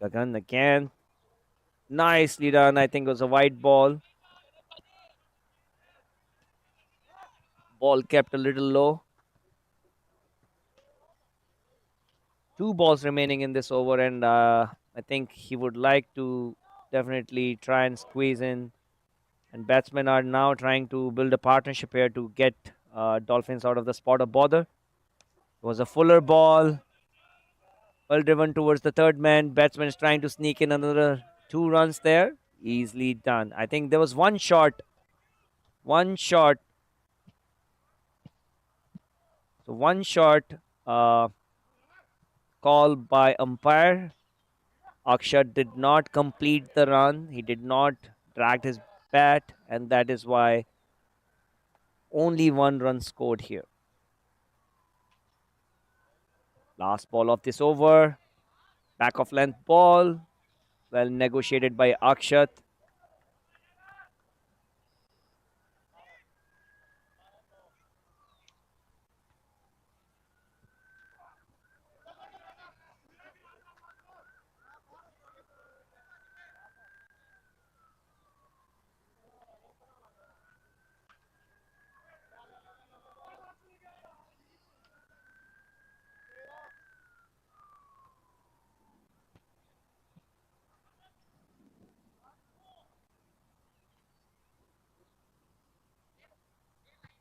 Gagan again. Nicely done. I think it was a white ball. Ball kept a little low. 2 balls remaining in this over, and I think he would like to definitely try and squeeze in. And batsmen are now trying to build a partnership here to get Dolphins out of the spot of bother. It was a fuller ball, well driven towards the third man. Batsman is trying to sneak in another 2 runs there. Easily done. I think there was one shot. So one shot uh, call by umpire. Akshat did not complete the run. He did not drag his bat, and that is why only 1 run scored here. Last ball of this over. Back of length ball. Well negotiated by Akshat.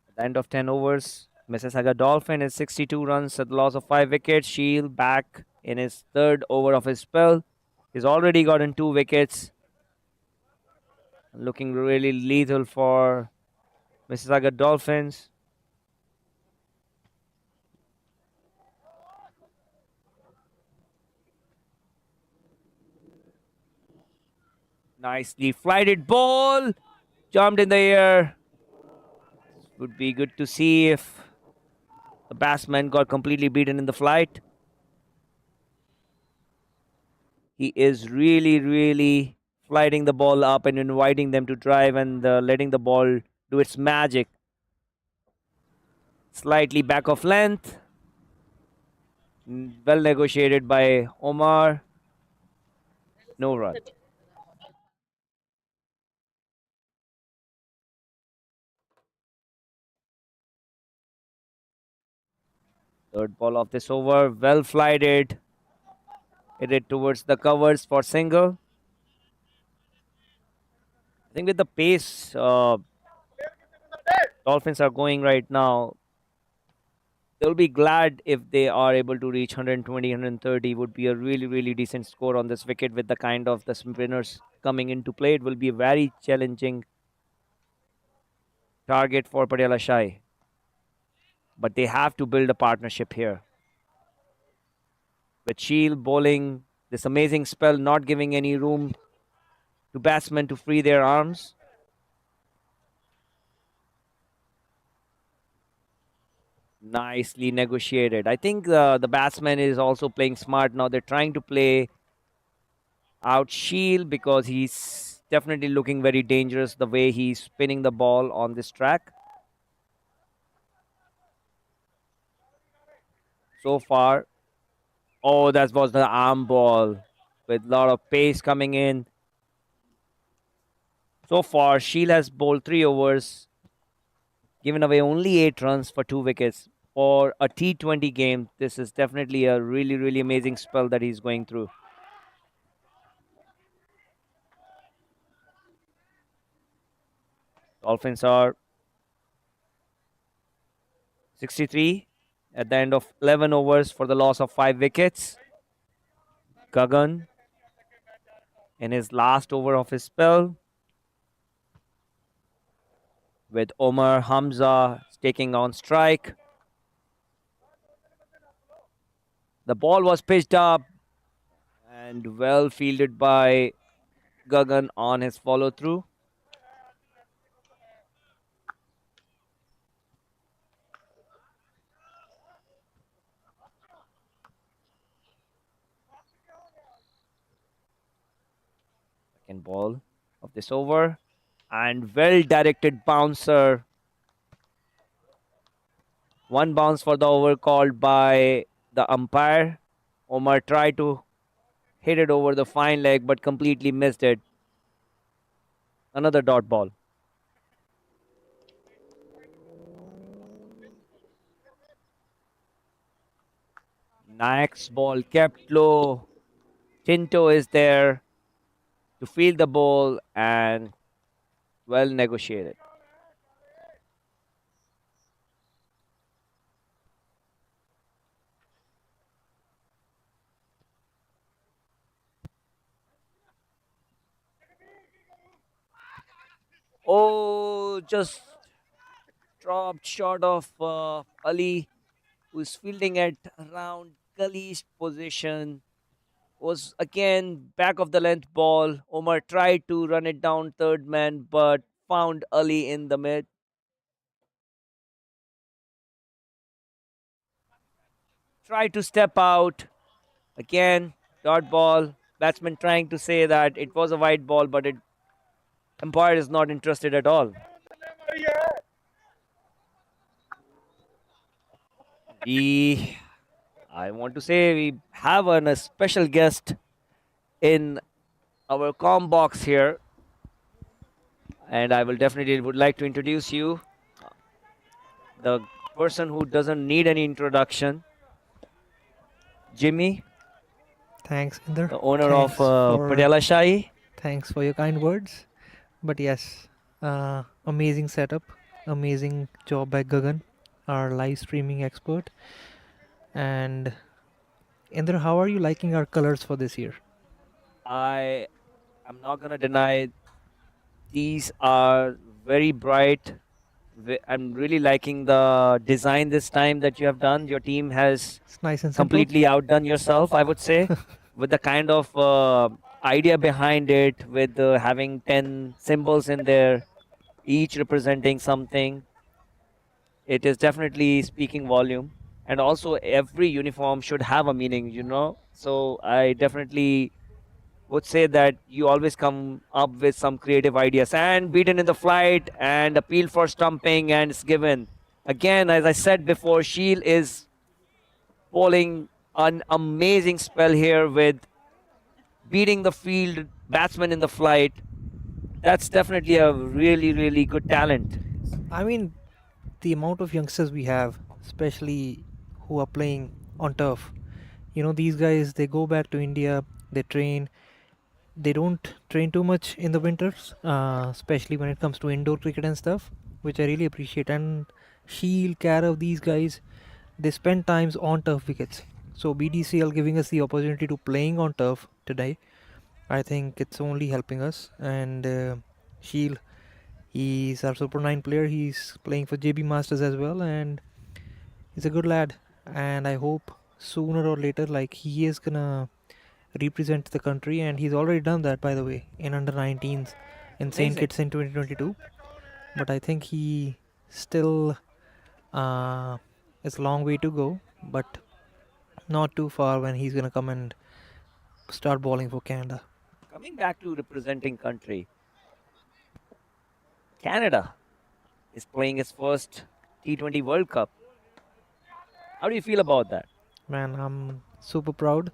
At the end of 10 overs, Mississauga Dolphin is 62 runs at the loss of 5 wickets. Shield back in his third over of his spell. He's already gotten 2 wickets. Looking really lethal for Mississauga Dolphins. Nicely flighted ball. Jumped in the air. Would be good to see if the batsman got completely beaten in the flight. He is really flighting the ball up and inviting them to drive and letting the ball do its magic. Slightly back of length. Well negotiated by Omar. No run. Third ball of this over. Well flighted. Hit it towards the covers for single. I think with the pace Dolphins are going right now, they'll be glad if they are able to reach 120, 130. Would be a really decent score on this wicket with the kind of the spinners coming into play. It will be a very challenging target for Patiala Shai. But they have to build a partnership here. With Shield bowling this amazing spell, not giving any room to batsmen to free their arms. Nicely negotiated. I think the batsman is also playing smart now. They're trying to play out Shield because he's definitely looking very dangerous the way he's spinning the ball on this track. So far, oh, that was the arm ball with a lot of pace coming in. So far, Shield has bowled 3 overs, given away only 8 runs for 2 wickets. for a T20 game, this is definitely a really, really amazing spell that he's going through. Dolphins are 63 at the end of 11 overs for the loss of 5 wickets. Gagan in his last over of his spell, with Omar Hamza taking on strike. The ball was pitched up and well fielded by Gagan on his follow through. Second ball of this over, and well directed bouncer. One bounce for the over called by the umpire. Omar tried to hit it over the fine leg but completely missed it. Another dot ball. Next ball kept low. Tinto is there to field the ball and well negotiated. Oh, just dropped short of Ali, who's fielding at around Kali's position. Was again back of the length ball. Omar tried to run it down third man, but found Ali in the mid. Tried to step out. Again, dot ball. Batsman trying to say that it was a white ball, but umpire is not interested at all. I want to say we have a special guest in our com box here, and I will definitely would like to introduce you, the person who doesn't need any introduction, Jimmy, Thanks, Inder. the owner of Patiala Shahi. Thanks for your kind words. But yes, amazing setup, amazing job by Gagan, our live streaming expert. And Inder, how are you liking our colors for this year? I am not gonna deny these are very bright. I'm really liking the design this time that you have done. Your team has It's nice and simple. completely outdone yourself, I would say, with the kind of idea behind it, with having 10 symbols in there, each representing something. It is definitely speaking volume. And also, every uniform should have a meaning. So, I definitely would say that you always come up with some creative ideas. And beaten in the flight and appeal for stumping, and it's given. Again, as I said before, Sheel is bowling an amazing spell here with beating the field batsman in the flight. That's definitely a really, really good talent. I mean, the amount of youngsters we have, especially who are playing on turf. These guys, they go back to India, they train. They don't train too much in the winters, especially when it comes to indoor cricket and stuff, which I really appreciate. And Sheel, Karev, these guys, they spend times on turf wickets. So BDCL giving us the opportunity to playing on turf today, I think it's only helping us. And Sheel, he's our Super 9 player. He's playing for JB Masters as well, and he's a good lad. And I hope sooner or later, like, he is gonna represent the country, and he's already done that, by the way, in under 19s in St. Amazing. Kitts in 2022. But I think he still it's a long way to go, but not too far when he's gonna come and start bowling for Canada. Coming back to representing country, Canada is playing its first T20 World Cup. How do you feel about that? Man, I'm super proud.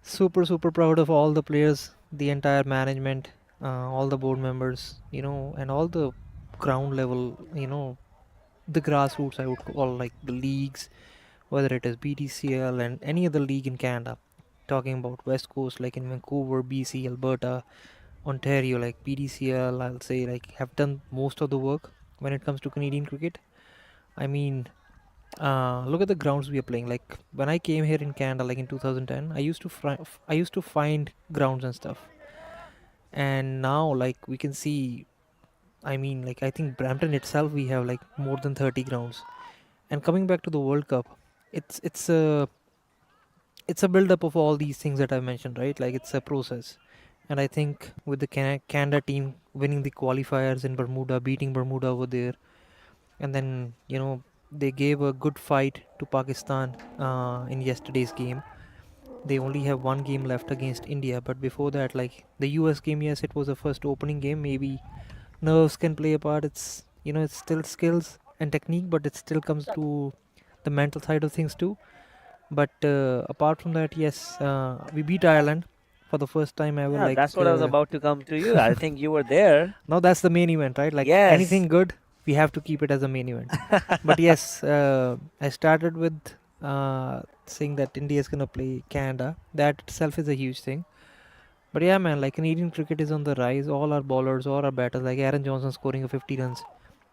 Super proud of all the players, the entire management, all the board members, and all the ground level, the grassroots, I would call, like the leagues, whether it is BDCL and any other league in Canada. Talking about West Coast, like in Vancouver, BC, Alberta, Ontario, like BDCL, I'll say, like have done most of the work when it comes to Canadian cricket. I mean, look at the grounds we are playing. Like when I came here in Canada, like in 2010, I used to find grounds and stuff, and now like we can see. I mean, like I think Brampton itself, we have like more than 30 grounds. And coming back to the World Cup, it's a build-up of all these things that I mentioned, right? Like it's a process, and I think with the Canada team winning the qualifiers in Bermuda, beating Bermuda over there, and then they gave a good fight to Pakistan in yesterday's game. They only have one game left against India, but before that, like the US game, yes, it was the first opening game. Maybe nerves can play a part. It's still skills and technique, but it still comes to the mental side of things too. But apart from that, yes, we beat Ireland for the first time ever. Yeah, Like that's what I was about to come to you. I think you were there. now that's the main event, right? Like Yes. anything good, we have to keep it as a main event. But yes, I started with saying that India is gonna play Canada. That itself is a huge thing. But yeah, man, like Canadian cricket is on the rise. All our bowlers, all our batters, like Aaron Johnson scoring a 50 runs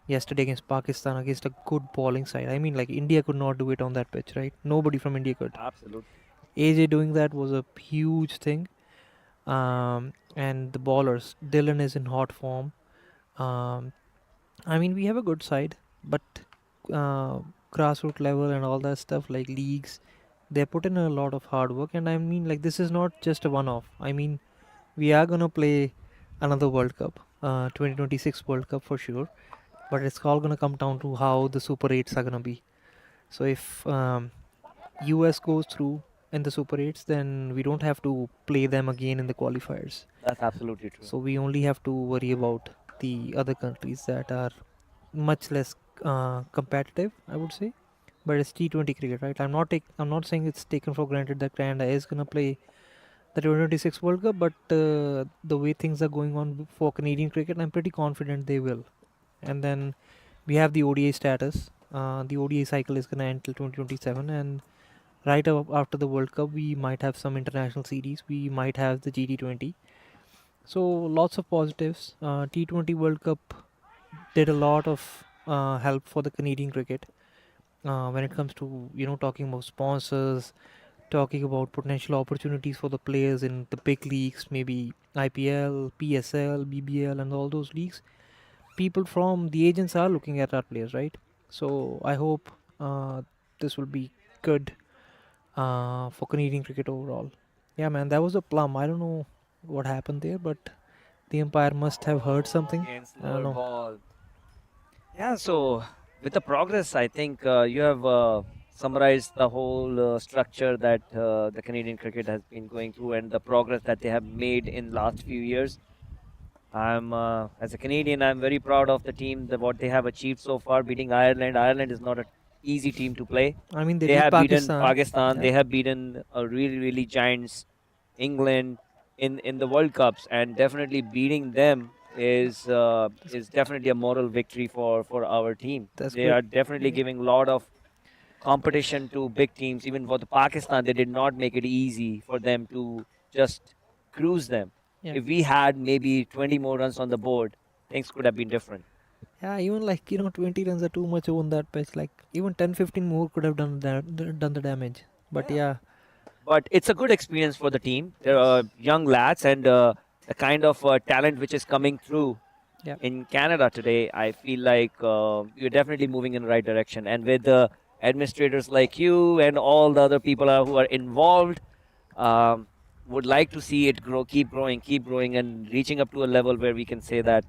yesterday against Pakistan against a good bowling side. I mean, like India could not do it on that pitch, right? Nobody from India could. Absolutely. AJ doing that was a huge thing. And the bowlers, Dylan is in hot form. Um, I mean, we have a good side, but uh, grassroots level and all that stuff, like leagues, they put in a lot of hard work. And I mean, like, this is not just a one off. I mean, we are going to play another World Cup, 2026 World Cup for sure. But it's all going to come down to how the Super 8s are going to be. So if US goes through in the Super 8s, then we don't have to play them again in the qualifiers. That's absolutely true. So we only have to worry about the other countries that are much less competitive, I would say. But it's T20 cricket, right? I'm not saying it's taken for granted that Canada is gonna play the 2026 World Cup, but the way things are going on for Canadian cricket, I'm pretty confident they will. And then we have the ODI status. The ODI cycle is gonna end till 2027, and right after the World Cup, we might have some international series. We might have the GT20. So lots of positives. T20 World Cup did a lot of help for the Canadian cricket when it comes to talking about sponsors, talking about potential opportunities for the players in the big leagues, maybe IPL, PSL, BBL, and all those leagues. People from the agents are looking at our players, right? So I hope this will be good for Canadian cricket overall. Yeah, man, that was a plum. I don't know what happened there, but the umpire must have heard something. Again, I don't slower know. ball. Yeah, so with the progress, I think you have summarized the whole structure that the Canadian cricket has been going through and the progress that they have made in last few years. As a Canadian, I'm very proud of the team, what they have achieved so far, beating Ireland. Ireland is not an easy team to play. I mean, they They beat have beaten Pakistan. Pakistan. Yeah, They have beaten really, really giants, England, in the World Cups, and definitely beating them is definitely a moral victory for our team. that's They great. are definitely giving a lot of competition to big teams. Even for the Pakistan, they did not make it easy for them to just cruise them. Yeah, If we had maybe 20 more runs on the board, things could have been different. yeah. Even like 20 runs are too much on that pitch. Like even 10, 15 more could have done the damage. But Yeah. yeah, But it's a good experience for the team. There are young lads and the kind of talent which is coming through yeah. in Canada today. I feel like you're definitely moving in the right direction. And with the administrators like you and all the other people who are involved, um, would like to see it grow, keep growing, and reaching up to a level where we can say that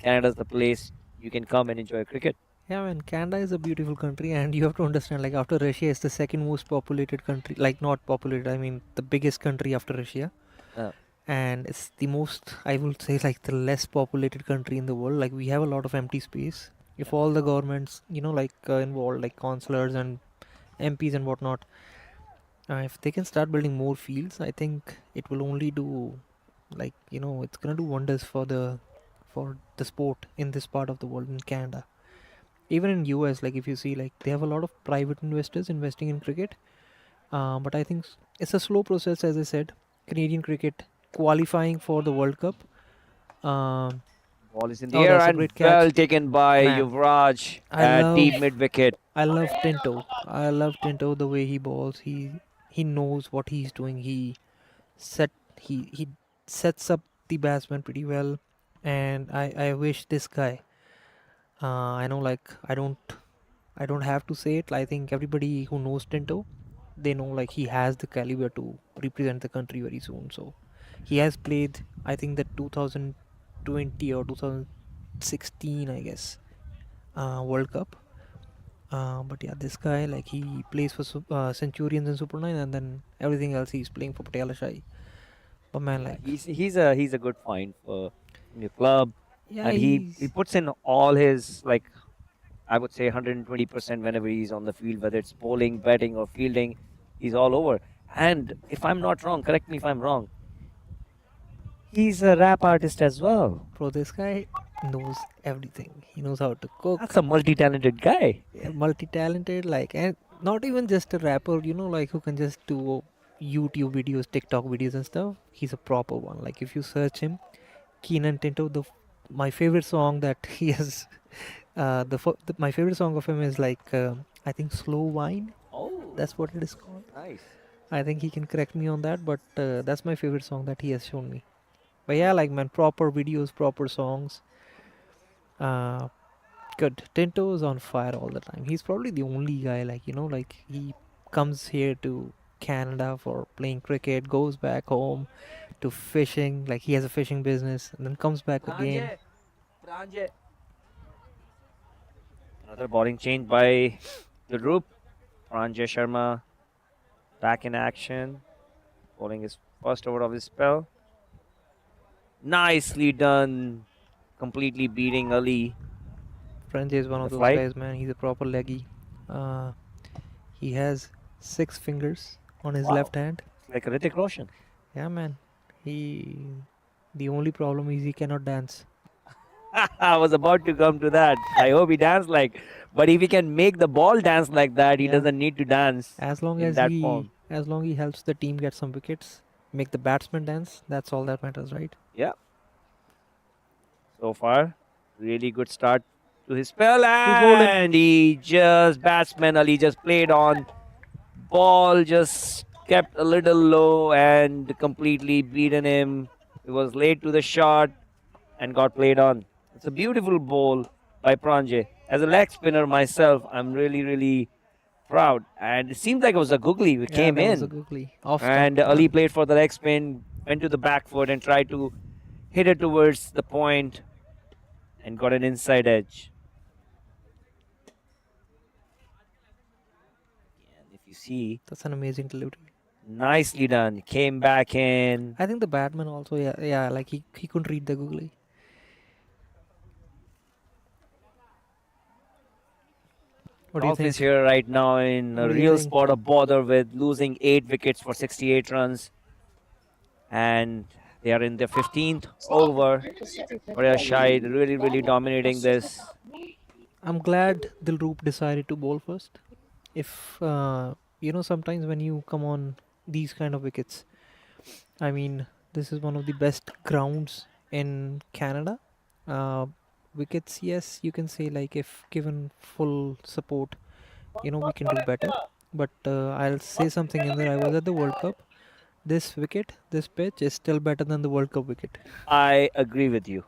Canada's the place you can come and enjoy cricket. Yeah, man, Canada is a beautiful country, and you have to understand, like, after Russia, it's the second most populated country. Like, not populated, I mean, the biggest country after Russia. Uh, And it's the most, I would say, like, the less populated country in the world. Like, we have a lot of empty space. If all the governments, like, involved, like, councillors and MPs and whatnot, if they can start building more fields, I think it will only do, like, it's gonna do wonders for the sport in this part of the world in Canada. Even in US, like if you see, like they have a lot of private investors investing in cricket. But I think it's a slow process, as I said. Canadian cricket qualifying for the World Cup. Um, Ball is in the oh, air that's a and great well catch, taken by man. Yuvraj I at deep love mid wicket. I love Tinto. I love Tinto the way he bowls. He knows what he's doing. Set he sets up the batsman pretty well, and I wish this guy. I know, like I don't have to say it. I think everybody who knows Tinto, they know like he has the caliber to represent the country very soon. So he has played, I think, the 2020 or 2016, I guess, World Cup. But yeah, this guy, like he plays for Centurions and Super 9, and then everything else he's playing for Patiala Shahi. But man, Yeah, like, he's a good find for your club, yeah, and he he's puts in all his, like, I would say 120% whenever he's on the field, whether it's bowling, batting, or fielding, he's all over. And if I'm not wrong, correct me if I'm wrong, he's a rap artist as well. bro. This guy knows everything. He knows how to cook, That's a multi-talented guy. multi-talented, like, and not even just a rapper. Like who can just do YouTube videos, TikTok videos, and stuff. He's a proper one. Like if you search him, Keenan Tinto, my favorite song that he has, my favorite song of him is like I think Slow Wine. Oh, That's what it is called. nice. I think he can correct me on that, but that's my favorite song that he has shown me. But yeah, like man, proper videos, proper songs. Uh, Good. Tinto is on fire all the time. He's probably the only guy, like like he comes here to Canada for playing cricket, goes back home to fishing. Like he has a fishing business, and then comes back again. Pranje, Pranje. Another bowling change by the group. Pranje Sharma back in action, bowling his first over of his spell. Nicely done, completely beating Ali Franjay is one in of the those flight. guys, man. He's a proper leggy. Uh, he has 6 fingers on his Wow, left hand. like Hrithik Roshan. Yeah, man. He. The only problem is he cannot dance. I was about to come to that. I hope he dance like, but if he can make the ball dance like that, he Yeah. doesn't need to dance As long in as that form. he helps the team get some wickets, make the batsman dance. That's all that matters, right? Yeah, so far, really good start to his spell, He's bowled in. and he just batsman Ali just played on ball, just kept a little low and completely beaten him. He was late to the shot and got played on. It's a beautiful bowl by Pranje. As a leg spinner myself, I'm really, really proud. And it seemed like it was a googly. We Yeah, came that was a in, googly off stump. and Ali played for the leg spin, went to the back foot and tried to hit it towards the point and got an inside edge. And if you see, That's an amazing delivery. nicely done. Came back in. I think the batman also, yeah, like he couldn't read the googly. What do you Dolphins think? here right now in a What do you real think? spot of bother with losing 8 wickets for 68 runs. And they are in their 15th over. Parela Shai really, really dominating this. I'm glad Dilroop decided to bowl first. If sometimes when you come on these kind of wickets, I mean, this is one of the best grounds in Canada. Uh, Wickets, yes, you can say like if given full support, we can do better. But I'll say something in there. I was at the World Cup. This wicket, this pitch is still better than the World Cup wicket. I agree with you.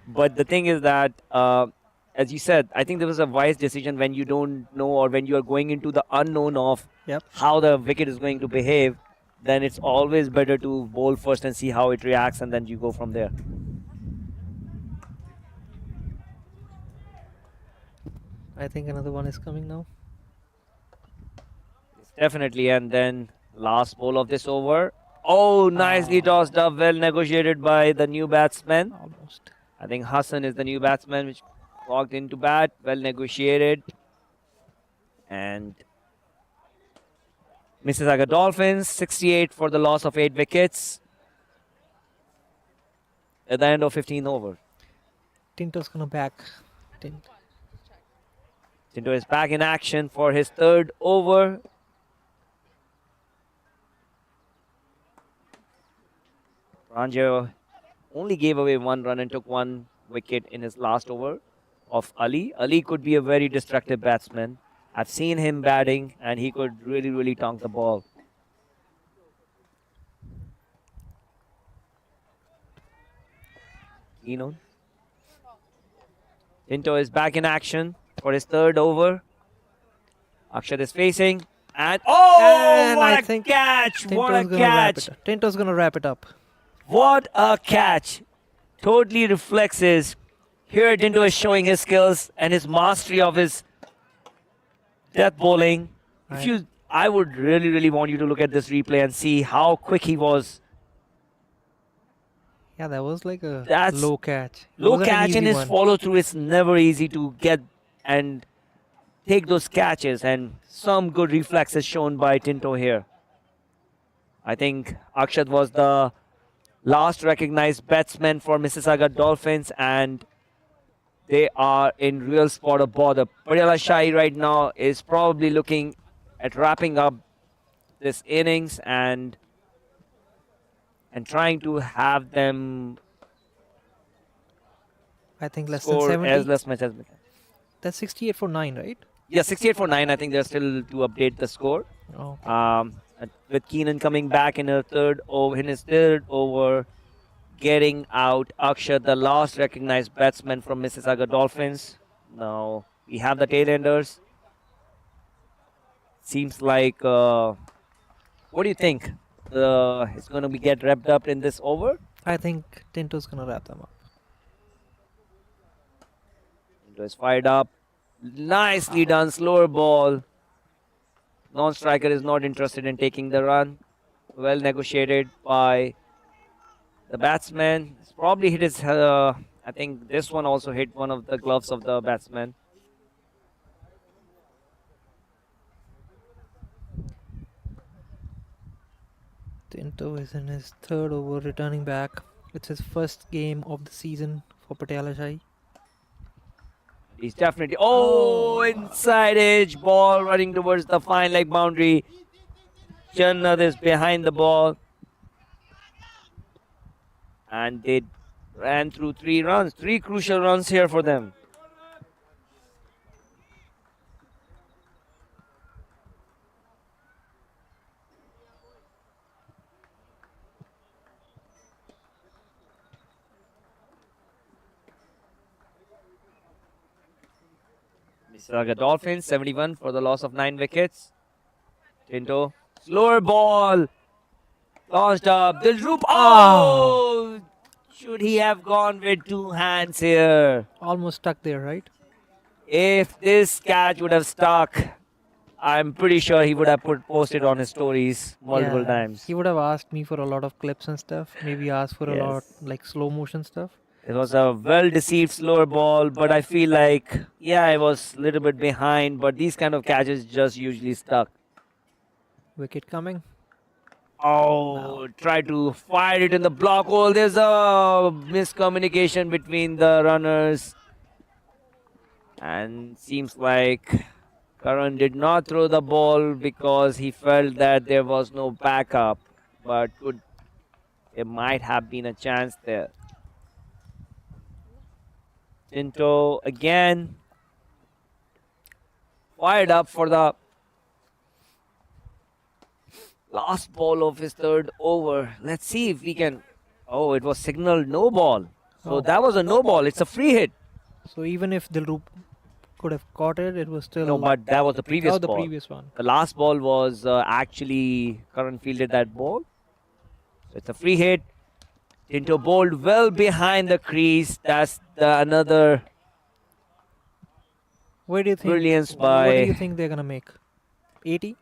But the thing is that, as you said, I think there was a wise decision when you don't know or when you are going into the unknown of Yep. how the wicket is going to behave. Then it's always better to bowl first and see how it reacts, and then you go from there. I think another one is coming now. Definitely. And then last ball of this over. Oh, nicely tossed up, well negotiated by the new batsman. Almost. I think Hassan is the new batsman which walked into bat, well negotiated. And Mississauga Dolphins, 68 for the loss of 8 wickets at the end of 15 over. Tinto's gonna back Tin- Tinto is back in action for his third over. Ranjay only gave away 1 run and took 1 wicket in his last over of Ali. Ali could be a very destructive batsman. I've seen him batting and he could really, really tonk the ball. Tinto is back in action for his third over. Akshat is facing. And And what I a think catch! What a Tinto's gonna wrap catch! it up. Tinto's gonna wrap it up. What a catch! Totally reflexes. Here Tinto is showing his skills and his mastery of his death bowling. Right. I would really, really want you to look at this replay and see how quick he was. Yeah, that was like a That's low catch. It low wasn't an catch and easy his one. follow through is never easy to get and take those catches, and some good reflexes shown by Tinto here. I think Akshat was the last recognized batsman for Mississauga Dolphins, and they are in real spot of bother. Parela Shai right now is probably looking at wrapping up this innings and trying to have them I think less than score 70. as less much as we can. That's 68 for 9, right? Yeah, 68 for 9. I think they're still to update the score. Oh. With Keenan coming back in his third over, getting out Akshat, the last recognized batsman from Mississauga Dolphins. Now we have the tailenders. Seems like, what do you think? It's going to be get wrapped up in this over. I think Tinto's gonna wrap them up. It was fired up. Nicely done, slower ball. Non-striker is not interested in taking the run. Well negotiated by the batsman. It's probably hit his. I think this one also hit one of the gloves of the batsman. Tinto is in his third over, returning back. It's his first game of the season for Patiala Shahi. He's definitely. Oh, inside edge ball running towards the fine leg boundary. Jannat is behind the ball. And they ran through 3 runs. 3 crucial runs here for them. Mississauga Dolphins 71 for the loss of 9 wickets. Tinto. Slower ball. Launched up. Dilrup. Oh! Should he have gone with 2 hands here? Almost stuck there, right? If this catch would have stuck, I'm pretty sure he would have posted on his stories multiple Yeah, times. He would have asked me for a lot of clips and stuff. Maybe asked for a lot Yes. like slow motion stuff. It was a well-deceived slower ball, but I feel like, yeah, I was a little bit behind, but these kind of catches just usually stuck. Wicket coming. Oh, try to fire it in the block hole. There's a miscommunication between the runners. And seems like Karan did not throw the ball because he felt that there was no backup. But there might have been a chance there. Tinto again fired up for the last ball of his third over. Let's see if we can. Oh, it was signaled no ball. So Oh. that was a no ball. It's a free hit. So even if Dilrup could have caught it, it was still. No, but that was the previous the ball. previous one. The last ball was actually Karan fielded that ball. So it's a free hit. Tinto bowled well behind the crease. That's another Where do you think? brilliance What do you by. think they're gonna make? 80.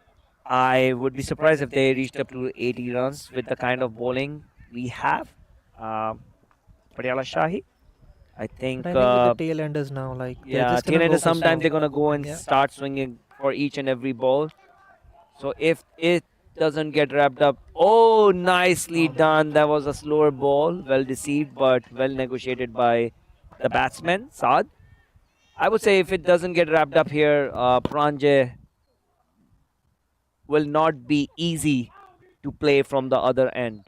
I would be surprised if they reached up to 80 runs with the kind of bowling we have. Patiala Shahi. I think. But I think with the tail enders now, like they're Yeah, just gonna go tailenders for sometimes slow. they're gonna go and Yeah. start swinging for each and every ball. So if it doesn't get wrapped up, oh, nicely done. That was a slower ball, well deceived but well negotiated by the batsman Saad. I would say if it doesn't get wrapped up here, Pranje will not be easy to play from the other end.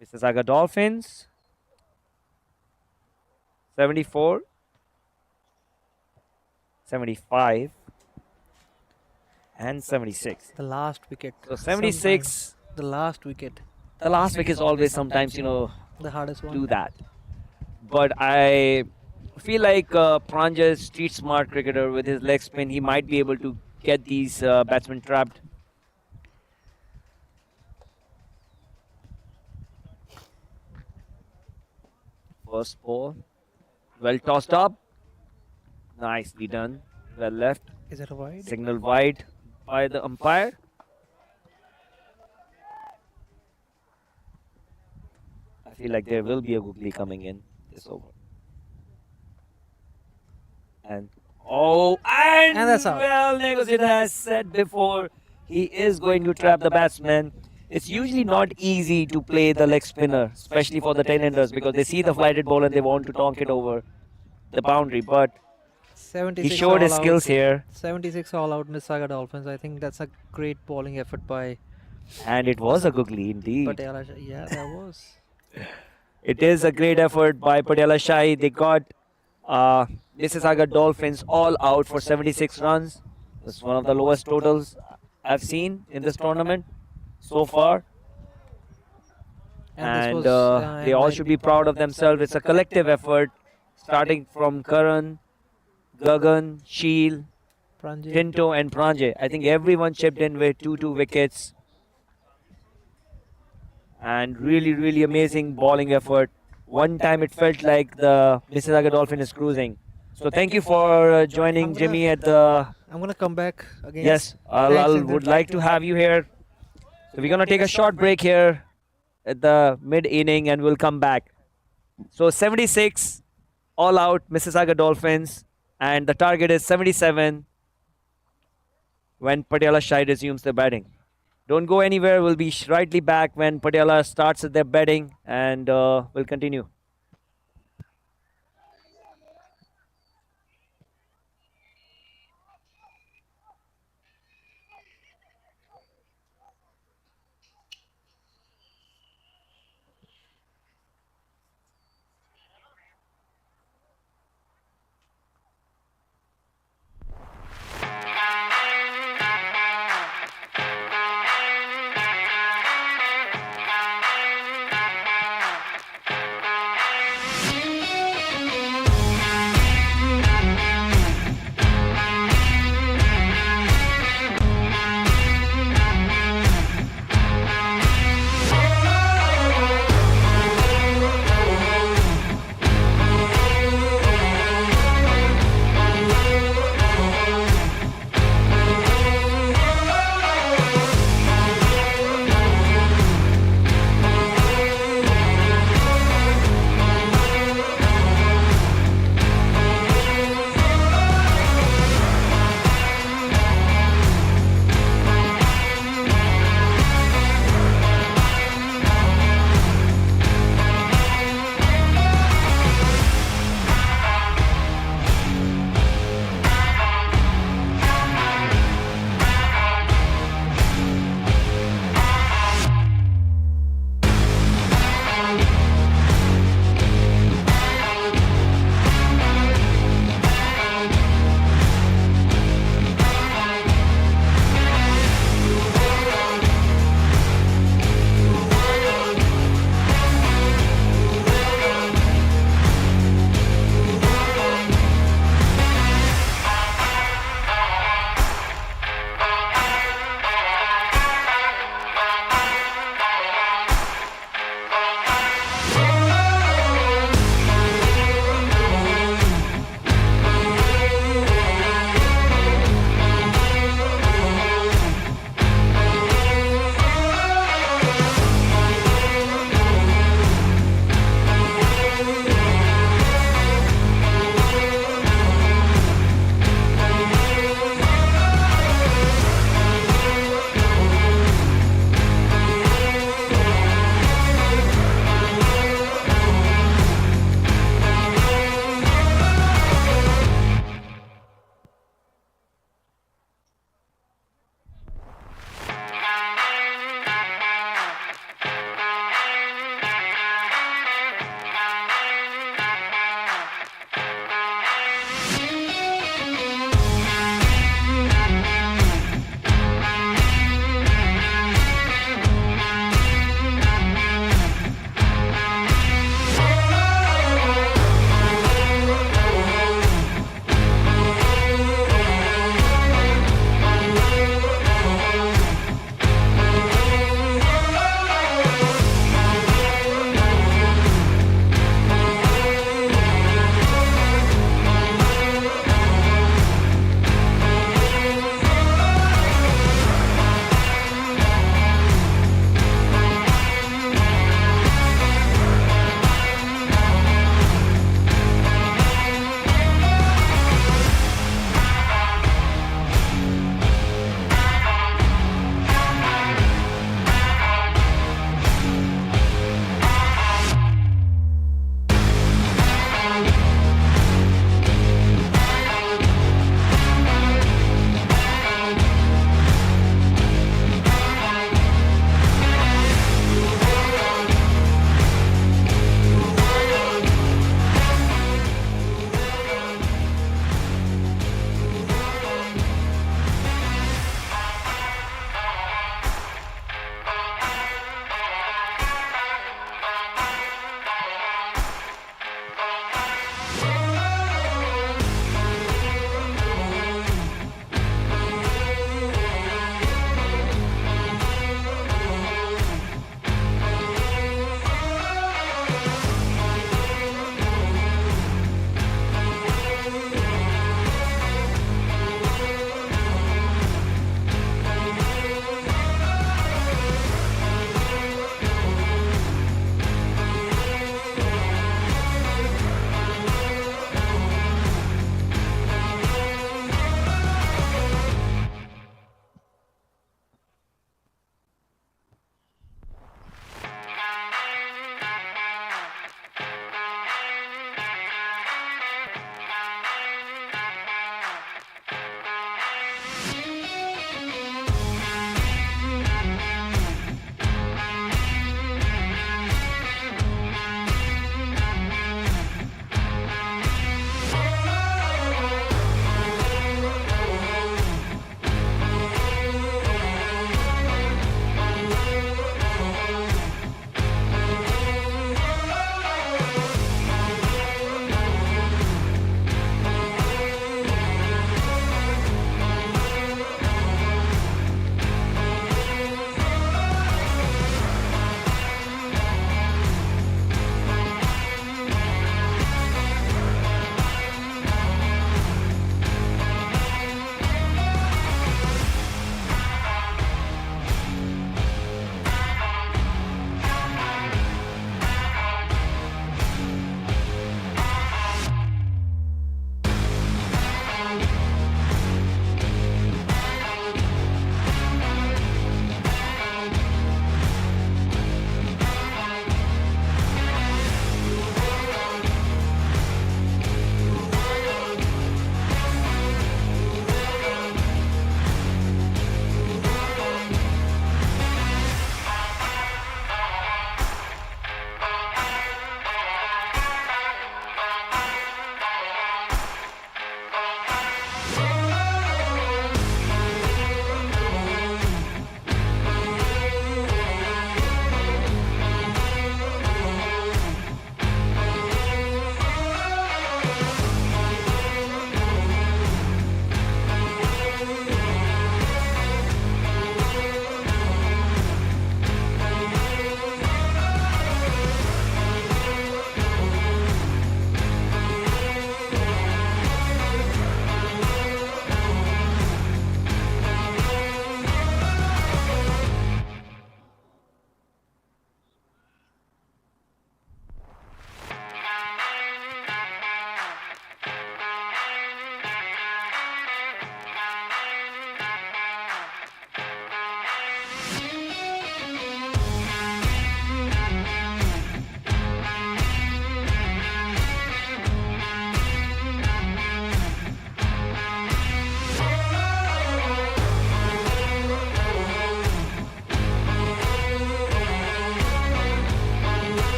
Mississauga Dolphins, 74, 75, and 76. The last wicket. So Sometimes 76, the last wicket, the last wicket is always sometimes, the hardest one. do that. But I feel like Pranja is street smart cricketer with his leg spin. He might be able to get these batsmen trapped. First ball, well tossed up, nicely done, well left. Is it a wide? Signal wide by the umpire. I feel like there will be a googly coming in this over. And and that's out. well, Negosit has said before, he is going to trap the batsman. It's usually not easy to play the leg spinner, especially for the 10-enders, because they see the flighted ball and they want to tonk it over the boundary. But 76 he showed his all out. skills here, 76 all out Mississauga Dolphins. I think that's a great bowling effort by and it was a googly indeed. Patiala Shahi. Yeah, that was. It is a great effort by Patiala Shai. They got Mississauga Dolphins all out for 76 runs. That's one of the lowest totals I've seen in this tournament so far. And they all should be proud of themselves. It's a collective effort, starting from Karan, Gagan, Sheel, Pranjit. Tinto, and Pranje. I think everyone chipped in with 2 wickets. And really, really amazing bowling effort. One time it felt like the Mississauga Dolphin is cruising. So thank you for joining Jimmy at the. I'm gonna come back again. Yes, I would like to have you here. So we're gonna take a short break here at the mid inning, and we'll come back. So 76, all out Mississauga Dolphins, and the target is 77 when Patiala Shai resumes the batting. Don't go anywhere. We'll be rightly back when Patiala starts their batting, and we'll continue.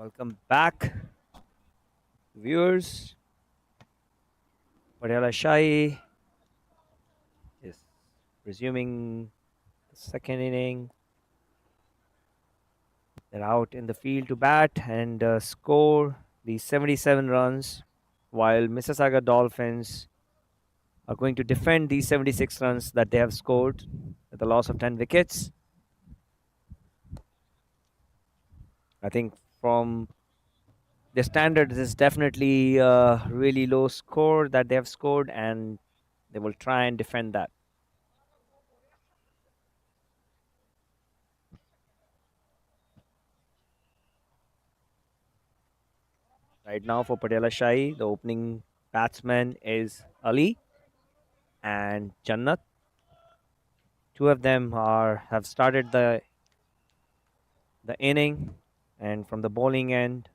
Welcome back, viewers. Parela Shai is resuming the second inning. They're out in the field to bat and score the 77 runs, while Mississauga Dolphins are going to defend these 76 runs that they have scored at the loss of 10 wickets. I think from the standard, this is definitely a really low score that they have scored, and they will try and defend that. Right now for Patiala Shahi, the opening batsman is Ali and Jannat. Two of them have started the inning, and from the bowling end,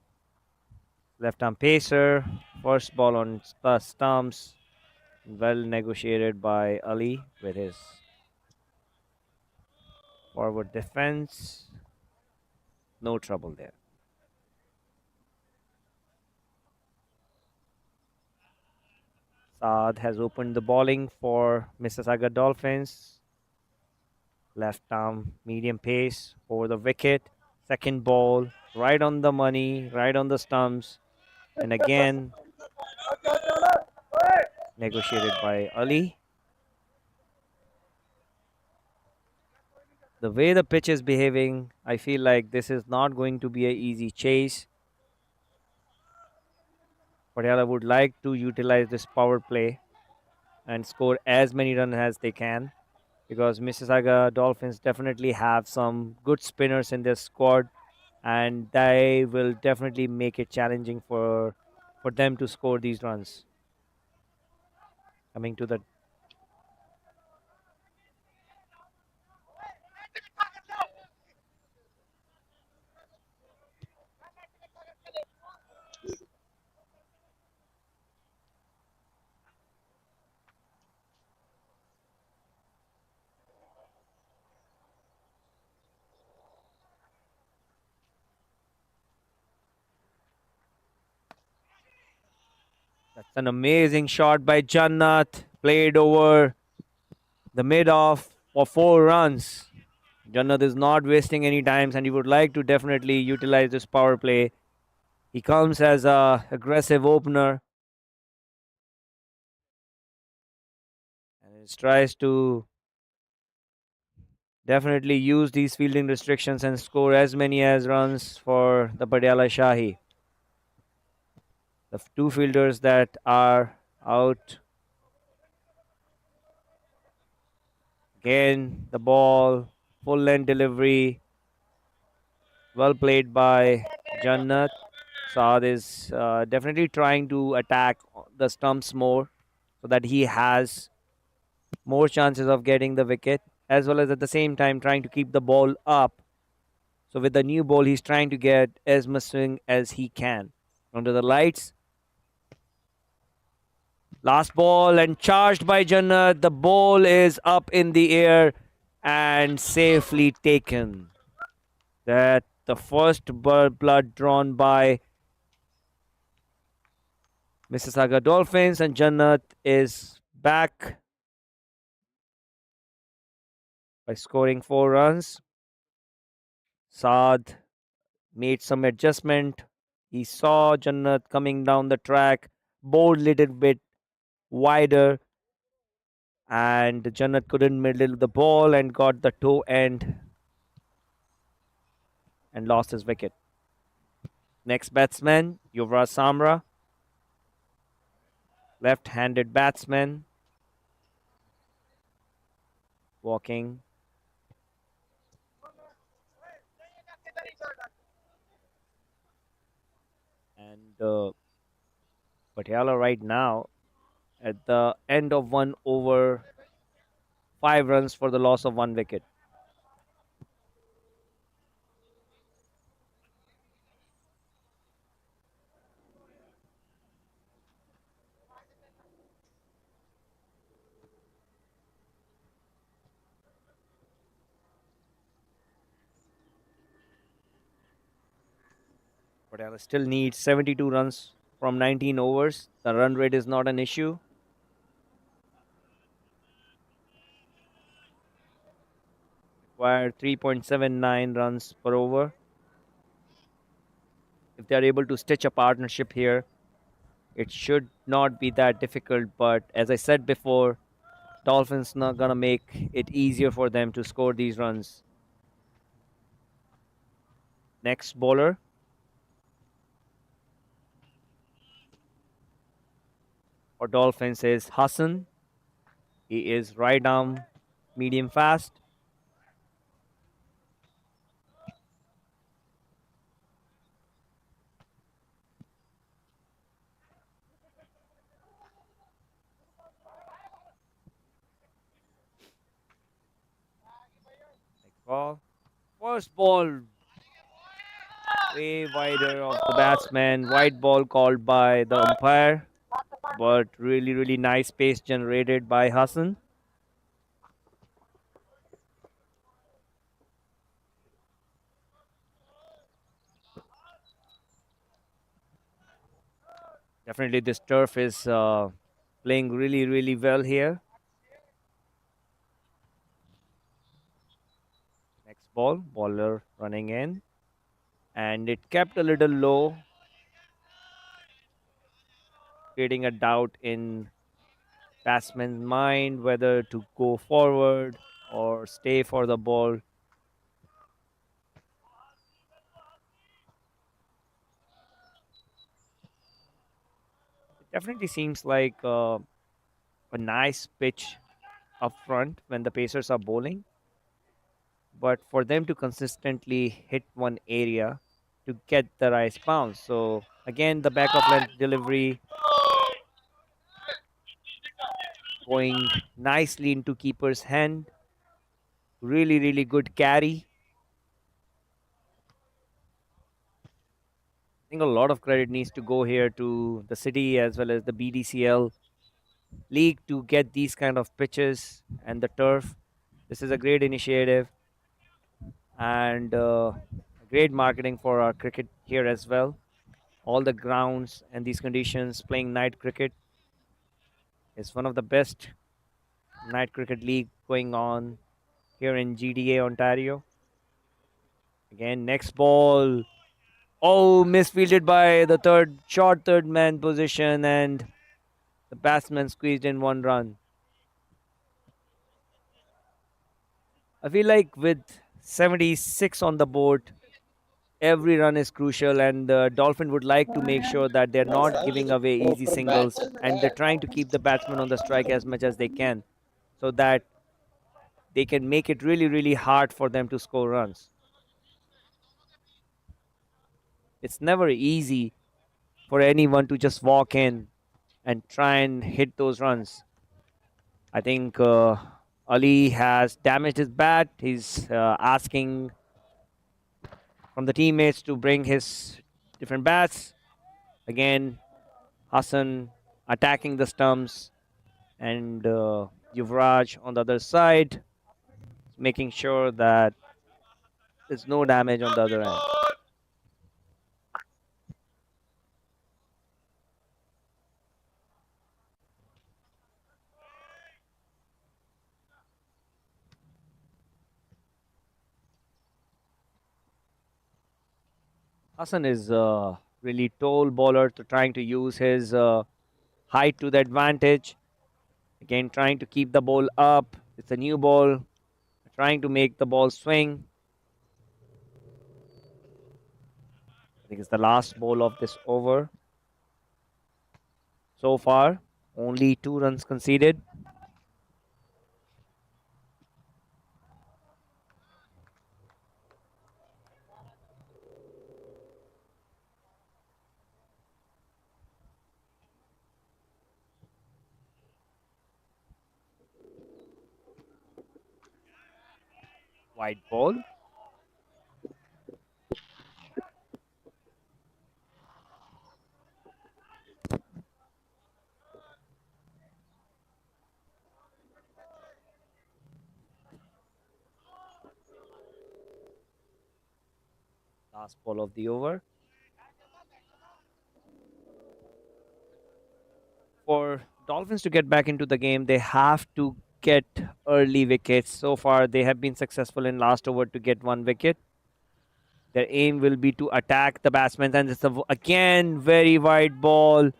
left arm pacer, first ball on the stumps, well negotiated by Ali with his forward defense. No trouble there. Saad has opened the bowling for Mississauga Dolphins. Left arm medium pace over the wicket. Second ball, right on the money, right on the stumps. And again, negotiated by Ali. The way the pitch is behaving, I feel like this is not going to be an easy chase. Patiala would like to utilize this power play and score as many runs as they can, because Mississauga Dolphins definitely have some good spinners in their squad, and they will definitely make it challenging for them to score these runs. Coming to the That's an amazing shot by Jannat, played over the mid off for 4 runs. Jannat is not wasting any times, and he would like to definitely utilize this power play. He comes as a aggressive opener and tries to definitely use these fielding restrictions and score as many as runs for the Patiala Shahi. The two fielders that are out. Again, the ball, full length delivery, well played by Jannat. Saad is definitely trying to attack the stumps more so that he has more chances of getting the wicket, as well as at the same time trying to keep the ball up. So with the new ball, he's trying to get as much swing as he can. Under the lights. Last ball and charged by Jannat. The ball is up in the air and safely taken. That the first blood drawn by Mississauga Dolphins, and Jannat is back by scoring 4 runs. Saad made some adjustment. He saw Jannat coming down the track, bowled little bit wider, and Jannat couldn't middle the ball and got the toe end and lost his wicket. Next batsman, Yuvraj Samra, left-handed batsman, walking. And Patiala right now at the end of 1 over, 5 runs for the loss of 1 wicket. Patiala still needs 72 runs from 19 overs. The run rate is not an issue. Require 3.79 runs per over. If they are able to stitch a partnership here, it should not be that difficult. But as I said before, Dolphins not gonna make it easier for them to score these runs. Next bowler for Dolphins is Hassan. He is right arm, medium fast. Next ball. First ball way wider of the batsman. White ball called by the umpire, but really, really nice pace generated by Hassan. Definitely, this turf is playing really, really well here. Next ball, bowler running in, and it kept a little low, creating a doubt in batsman's mind whether to go forward or stay for the ball. It definitely seems like a nice pitch up front when the Pacers are bowling, but for them to consistently hit one area to get the right bounce. So again, the back of length delivery going nicely into keeper's hand. Really, really good carry. I think a lot of credit needs to go here to the city as well as the BDCL league to get these kind of pitches and the turf. This is a great initiative and great marketing for our cricket here as well. All the grounds and these conditions playing night cricket is one of the best night cricket league going on here in GTA Ontario. Again, next ball. Oh, misfielded by the third man position, and the batsman squeezed in one run. I feel like with 76 on the board, every run is crucial, and the Dolphin would like to make sure that they're not giving away easy singles, and they're trying to keep the batsman on the strike as much as they can, so that they can make it really, really hard for them to score runs. It's never easy for anyone to just walk in and try and hit those runs. I think Ali has damaged his bat. He's asking from the teammates to bring his different bats. Again, Hassan attacking the stumps and Yuvraj on the other side, making sure that there's no damage on the other end. Hassan is a really tall bowler, to trying to use his height to the advantage. Again, trying to keep the ball up. It's a new ball, trying to make the ball swing. I think it's the last ball of this over. So far, only 2 runs conceded. White ball. Last ball of the over. For Dolphins to get back into the game, they have to get early wickets. So far, they have been successful in last over to get one wicket. Their aim will be to attack the batsmen, and it's again very wide ball.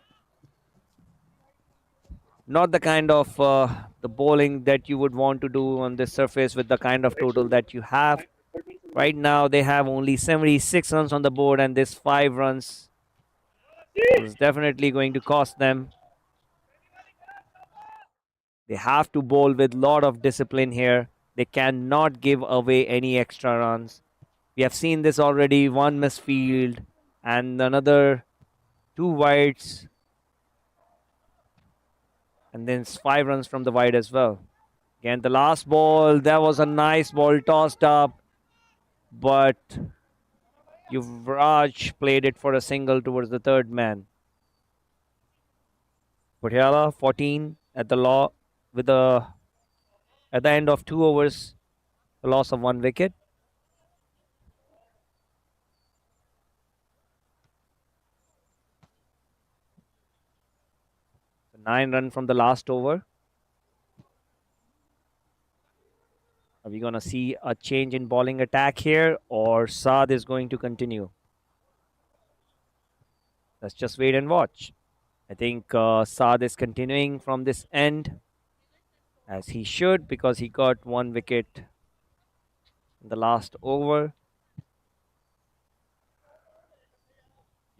Not the kind of the bowling that you would want to do on this surface with the kind of total that you have. Right now, they have only 76 runs on the board, and this 5 runs is definitely going to cost them. They have to bowl with a lot of discipline here. They cannot give away any extra runs. We have seen this already. One misfield and another two wides, and then 5 runs from the wide as well. Again, the last ball, that was a nice ball tossed up, but Yuvraj played it for a single towards the third man. Patiala 14 at the law with at the end of 2 overs, a loss of 1 wicket. So 9 run from the last over. Are we going to see a change in bowling attack here, or Saad is going to continue? Let's just wait and watch. I think Saad is continuing from this end, as he should, because he got 1 wicket in the last over.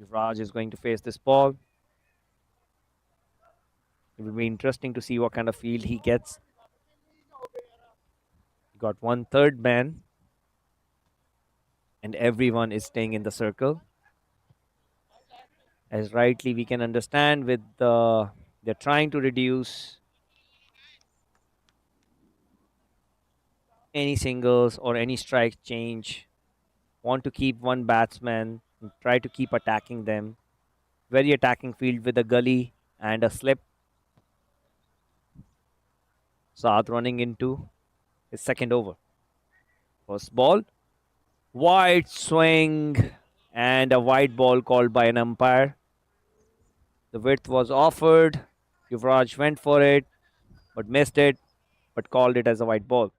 Yuvraj is going to face this ball. It will be interesting to see what kind of field he gets. He got 1/3 man, and everyone is staying in the circle. As rightly we can understand, with they're trying to reduce any singles or any strike change. Want to keep one batsman and try to keep attacking them. Very attacking field with a gully and a slip. Saad running into his second over. First ball, wide swing, and a wide ball called by an umpire. The width was offered. Yuvraj went for it, but missed it, but called it as a wide ball.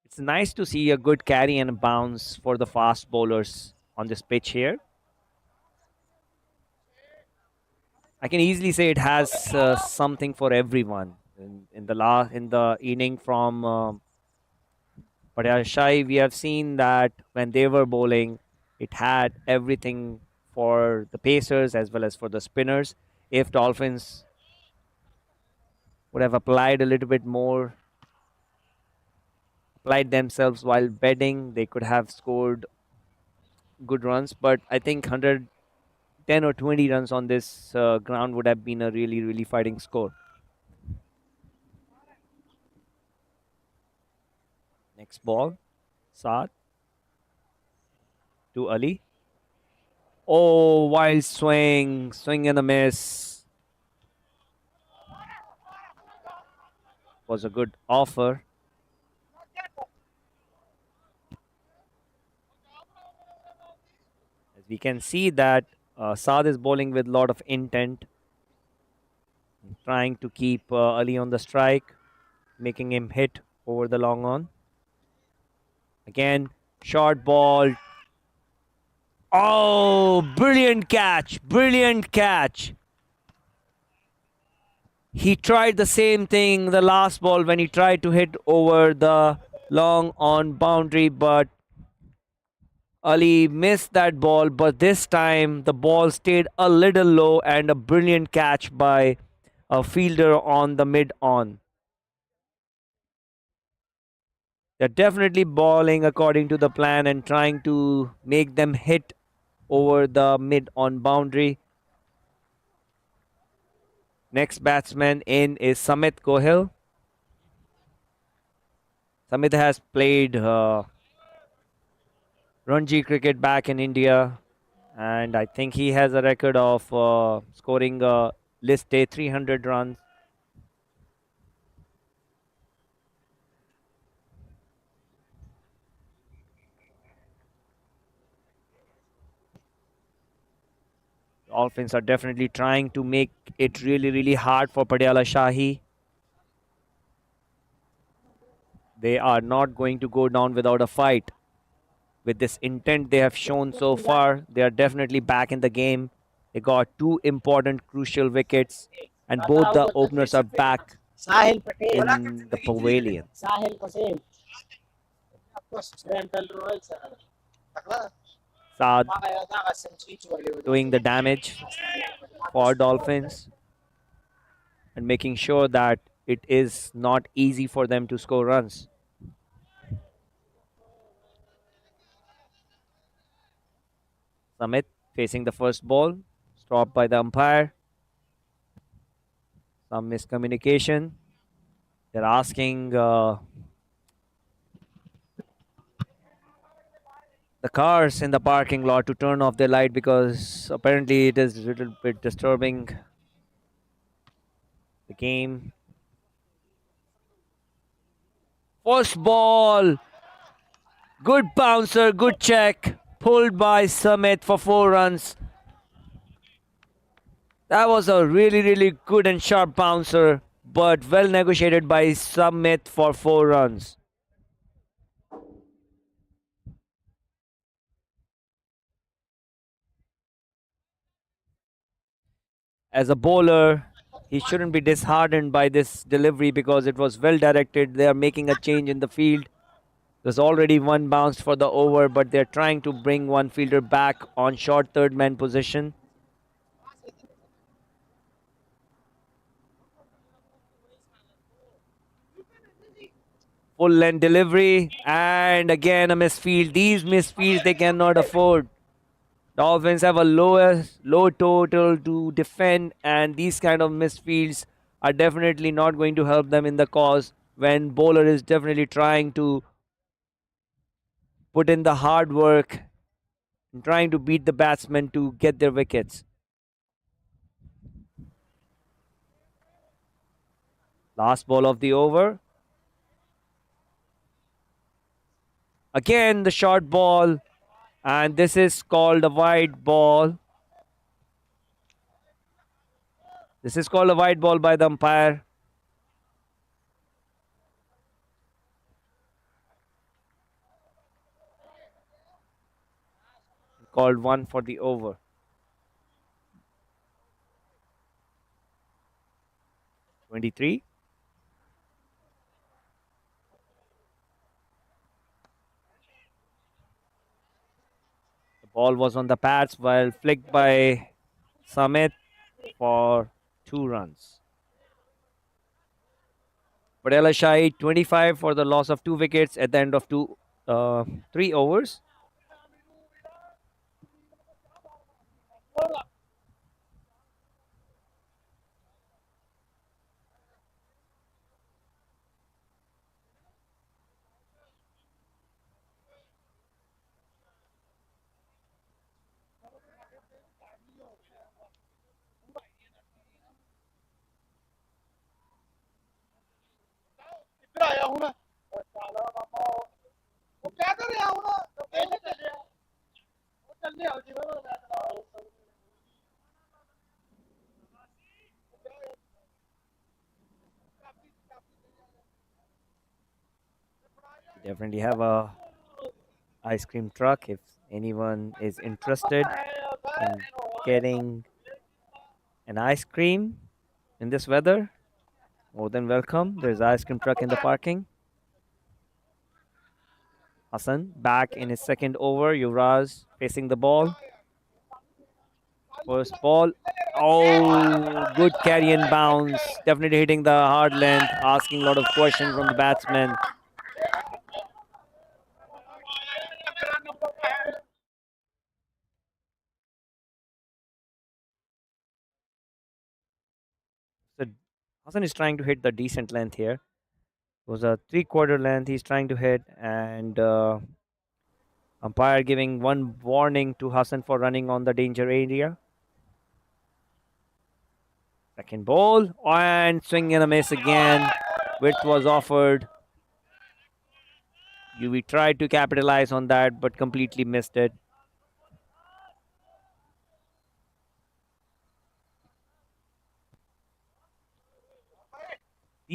It's nice to see a good carry and bounce for the fast bowlers on this pitch here. I can easily say it has something for everyone. In the inning from Parela Shai, we have seen that when they were bowling, it had everything for the pacers as well as for the spinners. If Dolphins would have applied a little bit more, applied themselves while bedding, they could have scored good runs. But I think 110 or 20 runs on this ground would have been a really, really fighting score. Next ball, Saad to Ali. Oh, wild swing, swing and a miss. Was a good offer. As we can see that Saad is bowling with a lot of intent, trying to keep Ali on the strike, making him hit over the long on. Again, short ball. Oh, brilliant catch, brilliant catch. He tried the same thing the last ball when he tried to hit over the long on boundary, but Ali missed that ball. But this time the ball stayed a little low, and a brilliant catch by a fielder on the mid on. They're definitely bowling according to the plan and trying to make them hit over the mid on boundary. Next batsman in is Samit Gohil. Samit has played Ranji cricket back in India, and I think he has a record of scoring list day 300 runs. Dolphins are definitely trying to make it really, really hard for Patiala Shahi. They are not going to go down without a fight. With this intent they have shown so far, they are definitely back in the game. They got two important crucial wickets, and both the openers are back in the pavilion. Saad doing the damage for Dolphins and making sure that it is not easy for them to score runs. Samit facing the first ball, stopped by the umpire. Some miscommunication. They're asking the cars in the parking lot to turn off their light because apparently it is a little bit disturbing the game. First ball, good bouncer, good check, pulled by Samit for 4 runs. That was a really, really good and sharp bouncer, but well negotiated by Samit for 4 runs. As a bowler, he shouldn't be disheartened by this delivery because it was well directed. They are making a change in the field. There's already one bounced for the over, but they're trying to bring one fielder back on short third man position. Full length delivery, and again a misfield. These misfields they cannot afford. Dolphins have a low total to defend, and these kind of misfields are definitely not going to help them in the cause when bowler is definitely trying to put in the hard work and trying to beat the batsmen to get their wickets. Last ball of the over. Again, the short ball, and this is called a wide ball. This is called a wide ball by the umpire. Called one for the over. 23. The ball was on the pads while flicked by Samit for 2 runs. Parela Shai 25 for the loss of 2 wickets at the end of 3 overs. We definitely have a ice cream truck if anyone is interested in getting an ice cream in this weather. More than welcome. There's an ice cream truck in the parking. Hassan back in his second over. Yuvraj facing the ball. First ball. Oh, good carry and bounce. Definitely hitting the hard length, asking a lot of questions from the batsman. So Hassan is trying to hit the decent length here. It was a 3/4 length he's trying to hit, and umpire giving one warning to Hassan for running on the danger area. Second ball and swing and a miss again. Width was offered. We tried to capitalize on that, but completely missed it.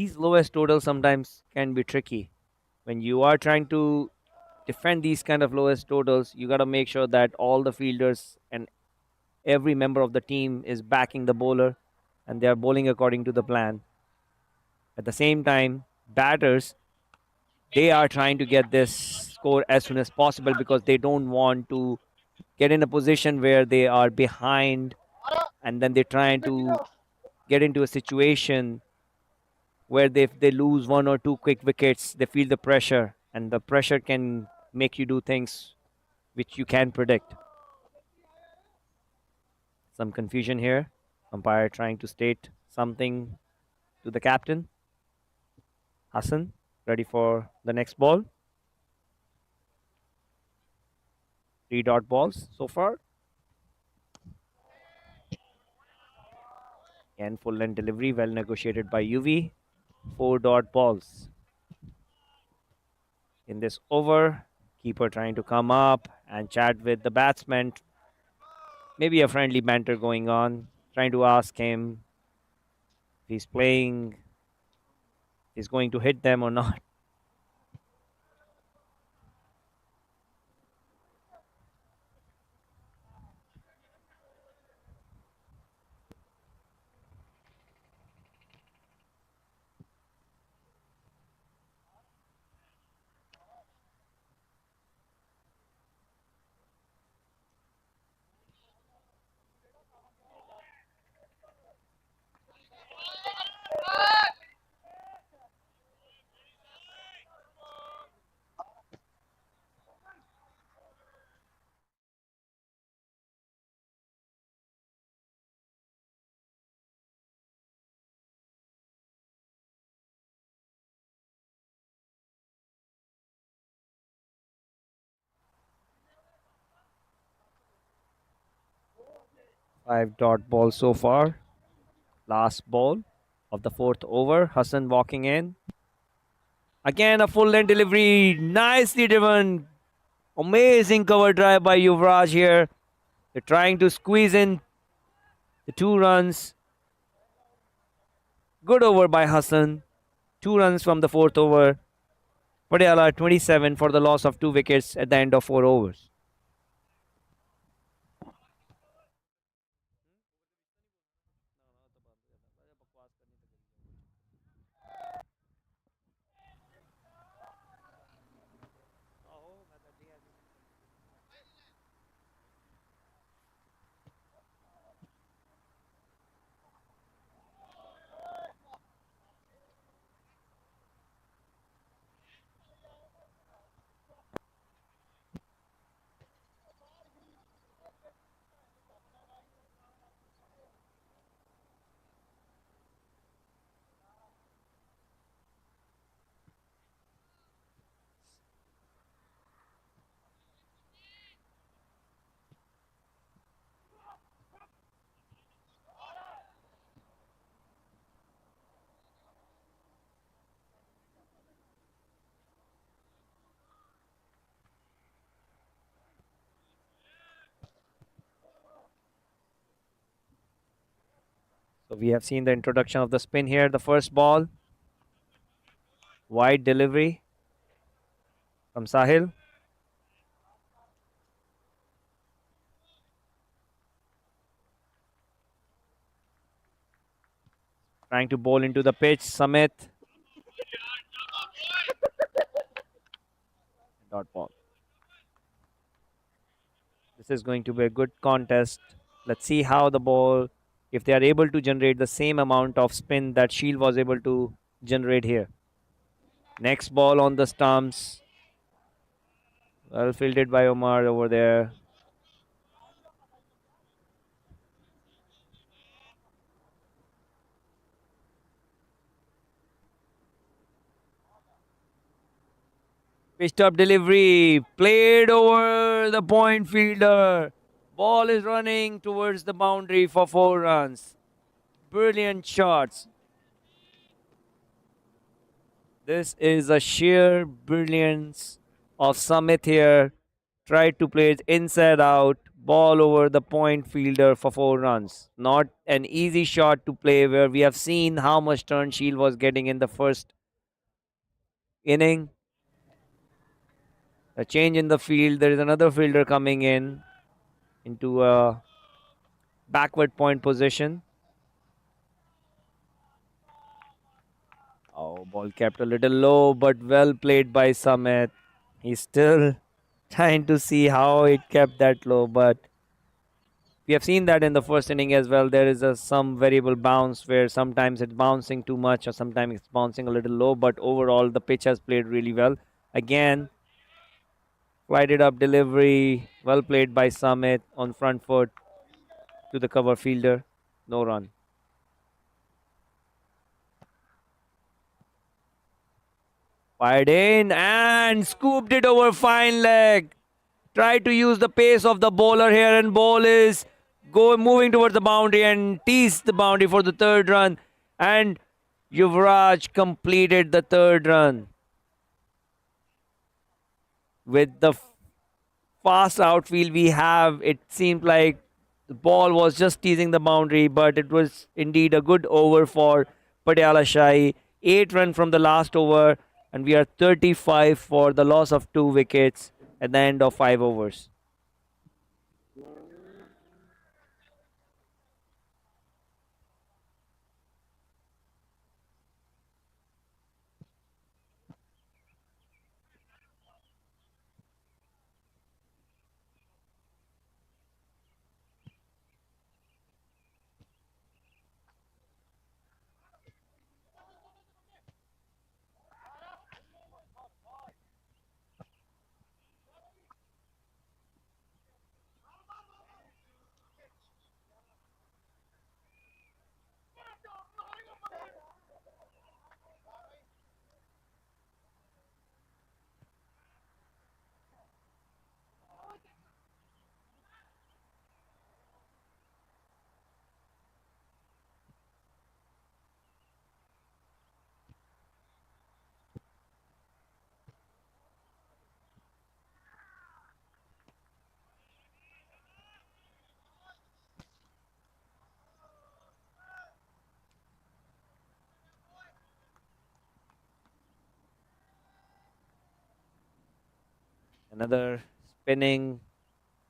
these lowest totals sometimes can be tricky. When you are trying to defend these kind of lowest totals, you got to make sure that all the fielders and every member of the team is backing the bowler and they are bowling according to the plan. At the same time, batters, they are trying to get this score as soon as possible because they don't want to get in a position where they are behind and then they're trying to get into a situation where if they lose one or two quick wickets, they feel the pressure, and the pressure can make you do things which you can predict. Some confusion here. Umpire trying to state something to the captain. Hassan, ready for the next ball. 3 dot balls so far. And full length delivery, well negotiated by UV. 4 dot balls. In this over, keeper trying to come up and chat with the batsman. Maybe a friendly banter going on, trying to ask him if he's playing, he's going to hit them or not. 5 dot ball so far. Last ball of the fourth over. Hassan walking in. Again, a full length delivery. Nicely driven. Amazing cover drive by Yuvraj here. They're trying to squeeze in the 2 runs. Good over by Hassan. 2 runs from the fourth over. Patiala 27 for the loss of 2 wickets at the end of 4 overs. So we have seen the introduction of the spin here. The first ball. Wide delivery from Sahil. Trying to bowl into the pitch. Samit. Dot ball. This is going to be a good contest. Let's see how the ball, if they are able to generate the same amount of spin that Shield was able to generate here. Next ball on the stumps. Well fielded by Omar over there. Pitched up delivery. Played over the point fielder. Ball is running towards the boundary for 4 runs. Brilliant shots. This is a sheer brilliance of Samit here. Tried to play it inside out, Ball over the point fielder for 4 runs. Not an easy shot to play where we have seen how much Turnshield was getting in the first inning. A change in the field. There is another fielder coming in into a backward point position. Oh, ball kept a little low, but well played by Samit. He's still trying to see how it kept that low, but we have seen that in the first inning as well. There is some variable bounce where sometimes it's bouncing too much or sometimes it's bouncing a little low, but overall the pitch has played really well. Again, flighted up delivery, well played by Samit on front foot to the cover fielder. No run. Fired in and scooped it over fine leg. Tried to use the pace of the bowler here, and ball is moving towards the boundary and teased the boundary for the third run. And Yuvraj completed the third run with the fast outfield we have. It seemed like the ball was just teasing the boundary, but it was indeed a good over for Patiala Shahi. 8 runs from the last over, and we are 35 for the loss of 2 wickets at the end of 5 overs. Another spinning.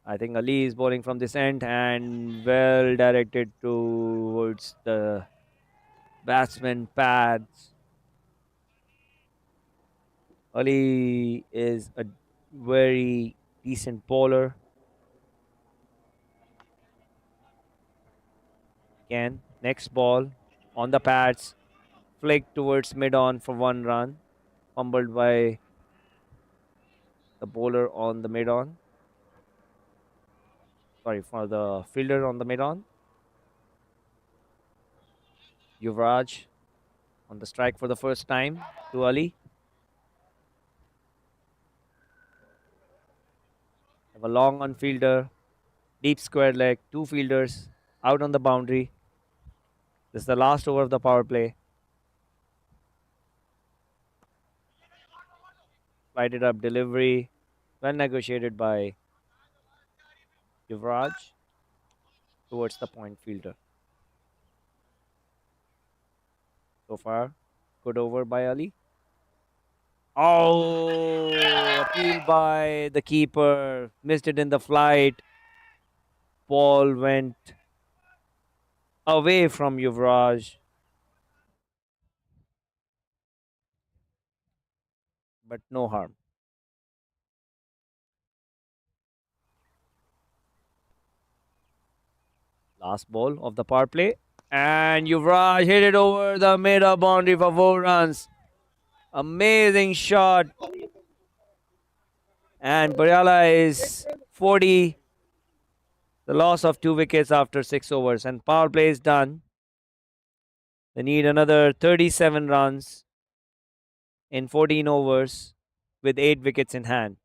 I think Ali is bowling from this end and well directed towards the batsman pads. Ali is a very decent bowler. Again, next ball on the pads, flicked towards mid on for 1 run, fumbled by the bowler on the mid on. Sorry, for the fielder on the mid on. Yuvraj on the strike for the first time to Ali. Have a long on fielder, deep square leg, 2 fielders out on the boundary. This is the last over of the power play. Lighted up delivery, well negotiated by Yuvraj towards the point fielder. So far, good over by Ali. Oh, appeal by the keeper. Missed it in the flight. Ball went away from Yuvraj, but no harm. Last ball of the power play. And Yuvraj hit it over the middle boundary for 4 runs. Amazing shot. And Parela is 40. The loss of 2 wickets after 6 overs. And power play is done. They need another 37 runs in 14 overs with 8 wickets in hand.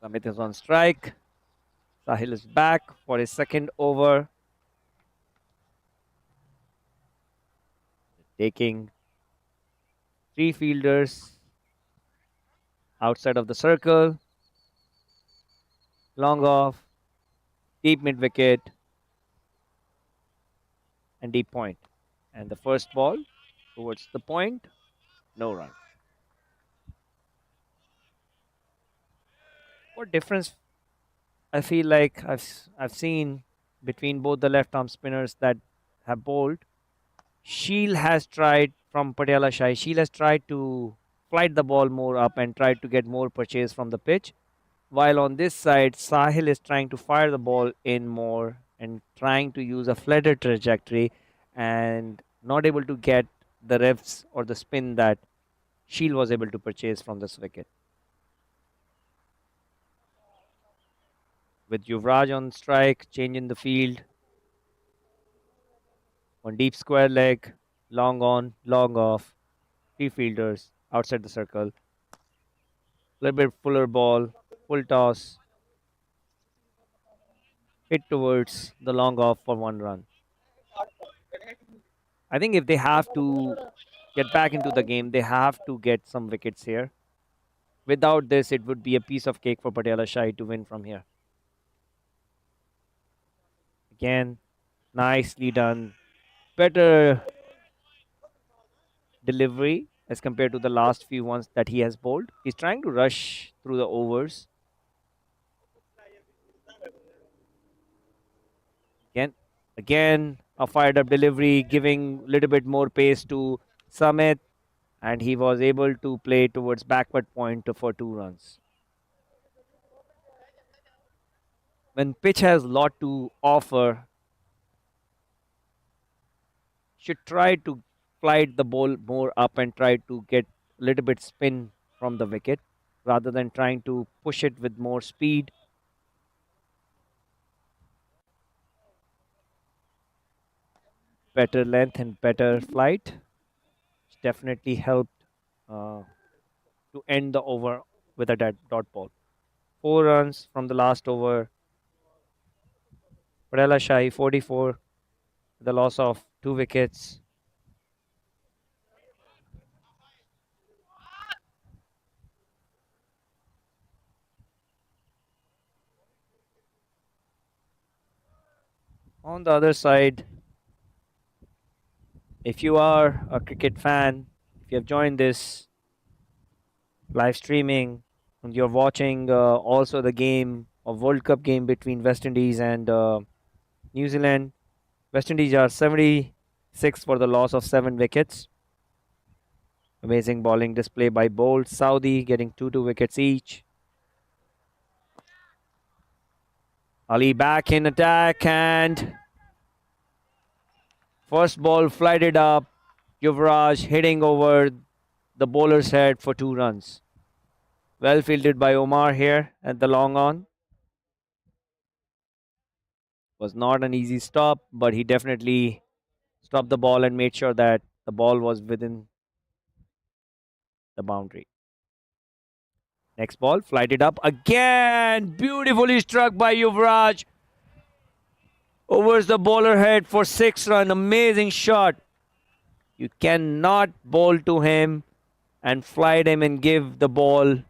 Samit is on strike. Sahil is back for his second over. Taking 3 fielders outside of the circle. Long off, deep mid wicket, and deep point. And the first ball towards the point, no run. What difference I feel like I've seen between both the left arm spinners that have bowled. Sheel has tried from Patiala Shahi. Sheel has tried to flight the ball more up and tried to get more purchase from the pitch. While on this side, Sahil is trying to fire the ball in more and trying to use a flatter trajectory and not able to get the revs or the spin that Sheel was able to purchase from this wicket. With Yuvraj on strike, change in the field, on deep square leg, long on, long off, 3 fielders outside the circle, little bit fuller ball, full toss, hit towards the long off for 1 run. I think if they have to get back into the game, they have to get some wickets here. Without this, it would be a piece of cake for Patiala Shai to win from here. Again, nicely done. Better delivery as compared to the last few ones that he has bowled. He's trying to rush through the overs. Again, a fired up delivery, giving a little bit more pace to Samit, and he was able to play towards backward point for 2 runs. When pitch has a lot to offer, should try to flight the ball more up and try to get a little bit spin from the wicket rather than trying to push it with more speed. Better length and better flight, which definitely helped uh, to end the over with a dot ball. 4 runs from the last over. Parela Shai 44, the loss of 2 wickets. On the other side, if you are a cricket fan, if you have joined this live streaming and you're watching also the game of World Cup game between West Indies and New Zealand, West Indies are 76 for the loss of 7 wickets. Amazing bowling display by Bolt. Saudi getting 2 wickets each. Ali back in attack and first ball flighted up. Yuvraj hitting over the bowler's head for 2 runs. Well fielded by Omar here at the long on. Was not an easy stop, but he definitely stopped the ball and made sure that the ball was within the boundary. Next ball, flighted up again. Beautifully struck by Yuvraj. Overs the bowler head for 6 runs. Amazing shot. You cannot bowl to him and flight him and give the ball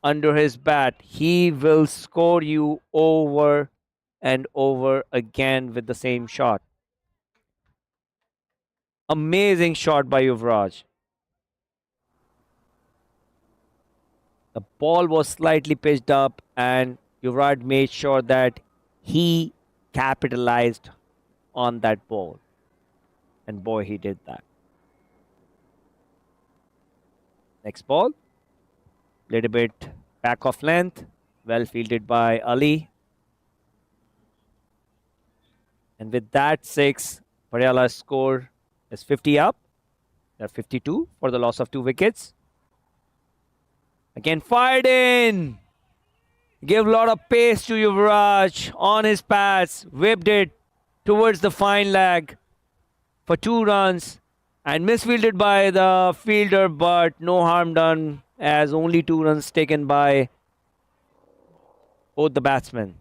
under his bat. He will score you over and over again with the same shot. Amazing shot by Yuvraj. The ball was slightly pitched up and Yuvraj made sure that he capitalized on that ball. And boy, he did that. Next ball. Little bit back of length. Well fielded by Ali. And with that 6, Parela's score is 50 up. They're 52 for the loss of 2 wickets. Again, fired in. Give a lot of pace to Yuvraj on his pads. Whipped it towards the fine leg for 2 runs. And misfielded by the fielder, but no harm done as only 2 runs taken by both the batsmen.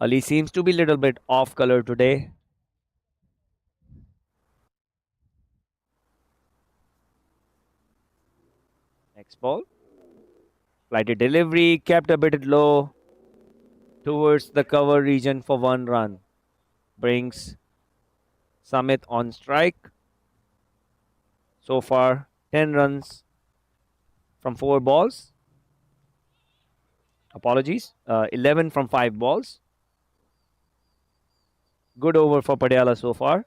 Ali seems to be a little bit off color today. Next ball. Flighted delivery, kept a bit low towards the cover region for 1 run. Brings Samit on strike. So far, 10 runs from 4 balls. Apologies. 11 from 5 balls. Good over for Patiala so far.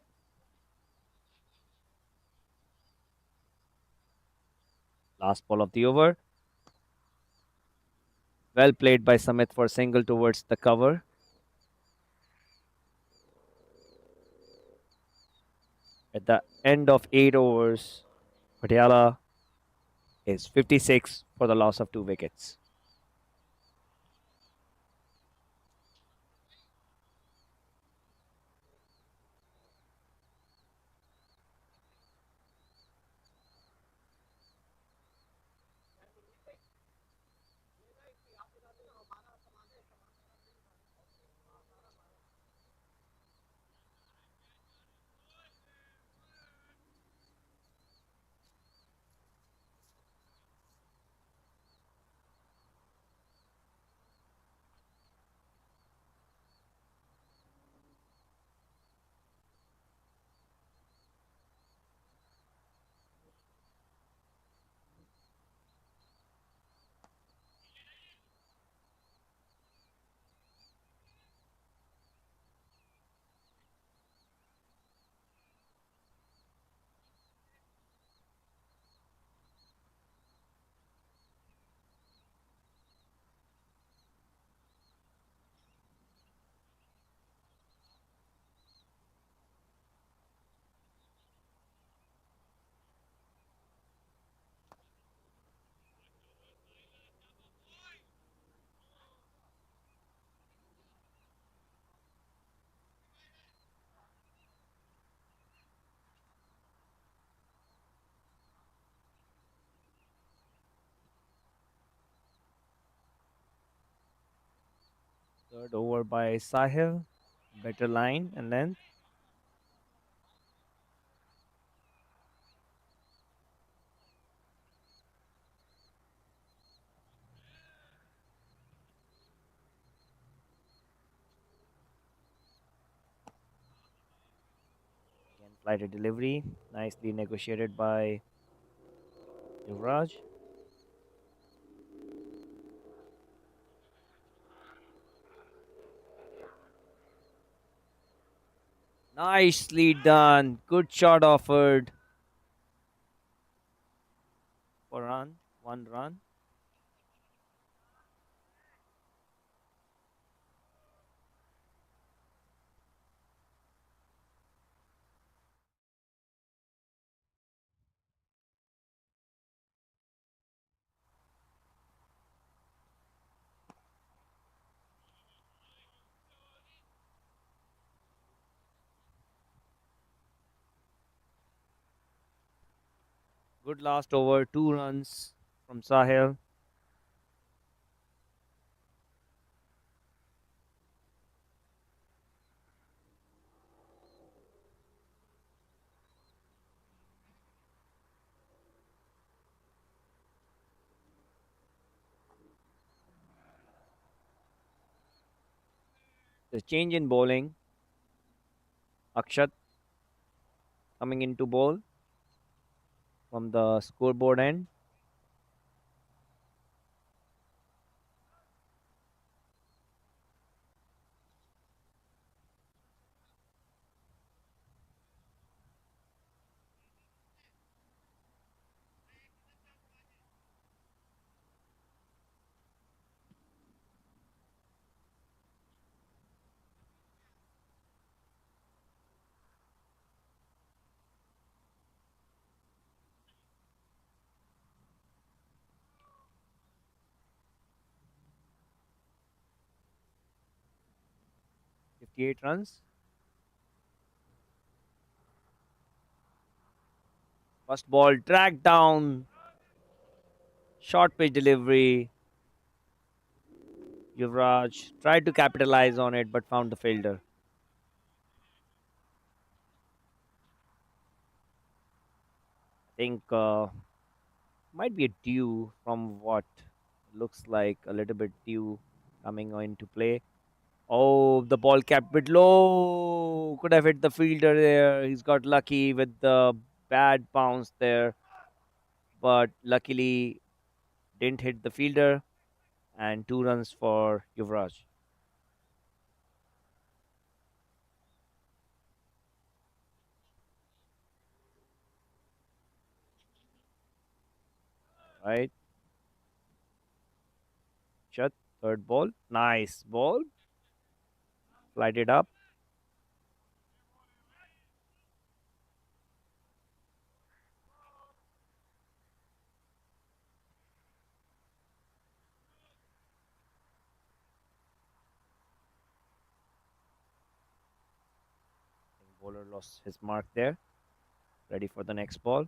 Last ball of the over. Well played by Samit for single towards the cover. At the end of 8 overs, Patiala is 56 for the loss of 2 wickets. Third over by Sahil. Better line and then again flighted delivery. Nicely negotiated by Yuvraj. Nicely done. Good shot offered for run. 1 run. Good last over. 2 runs from Sahil. The change in bowling. Akshat coming into bowl from the scoreboard end. 58 runs. First ball dragged down Short pitch delivery. Yuvraj tried to capitalize on it but found the fielder. I think might be a dew from what looks like a little bit dew coming into play. Oh, the ball kept bit low. Could have hit the fielder there. He's got lucky with the bad bounce there, but luckily didn't hit the fielder. And 2 runs for Yuvraj. Right, shut third ball. Nice ball. Flight it up. Bowler lost his mark there. Ready for the next ball.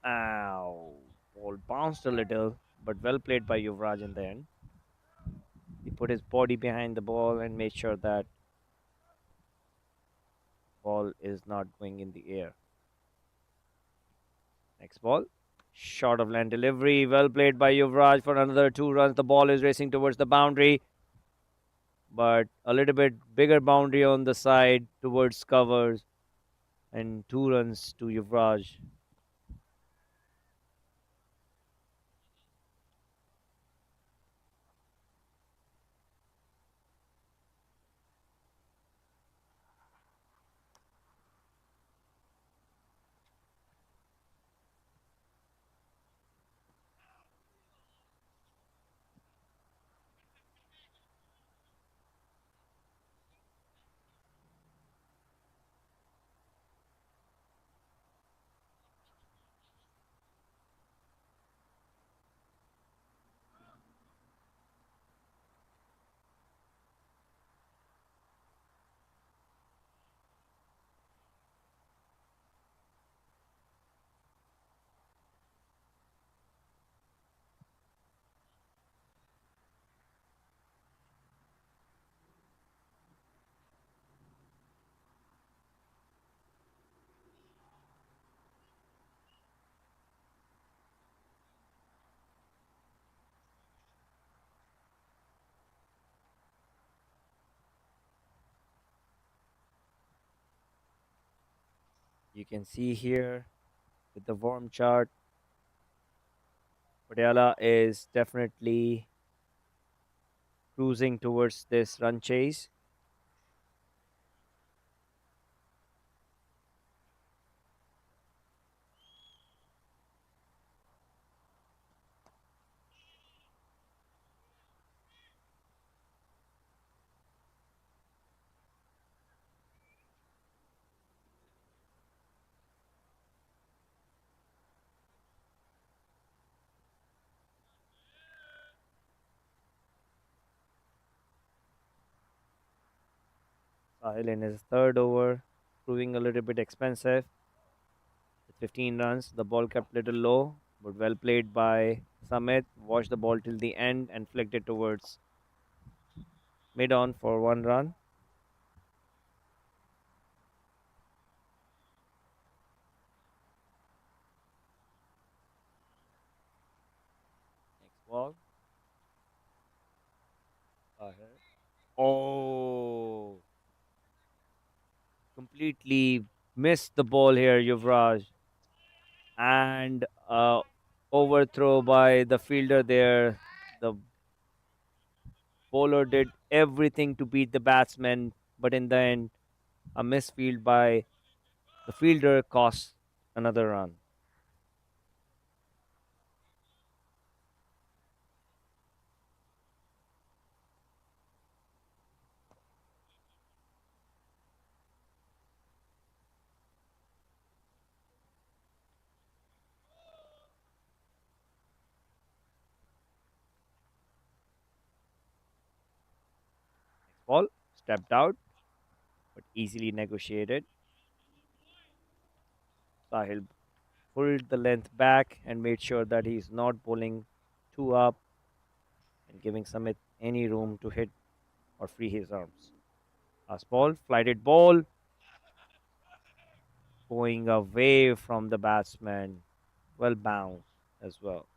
Ow. Ball bounced a little, but well played by Yuvraj in the end. He put his body behind the ball and made sure that ball is not going in the air. Next ball. Short of land delivery. Well played by Yuvraj for another 2 runs. The ball is racing towards the boundary, but a little bit bigger boundary on the side towards covers. And 2 runs to Yuvraj. You can see here with the warm chart, Patiala is definitely cruising towards this run chase. Sahil in his third over, proving a little bit expensive. With 15 runs, the ball kept little low, but well played by Samit. Watched the ball till the end and flicked it towards mid on for 1 run. Next ball. Sahil. Oh, completely missed the ball here, Yuvraj. And overthrow by the fielder there. The bowler did everything to beat the batsman, but in the end, a misfield by the fielder cost another run. Next ball, stepped out, but easily negotiated. Sahil pulled the length back and made sure that he's not bowling too up and giving Samit any room to hit or free his arms. Last ball, flighted ball, going away from the batsman. Well bounced as well.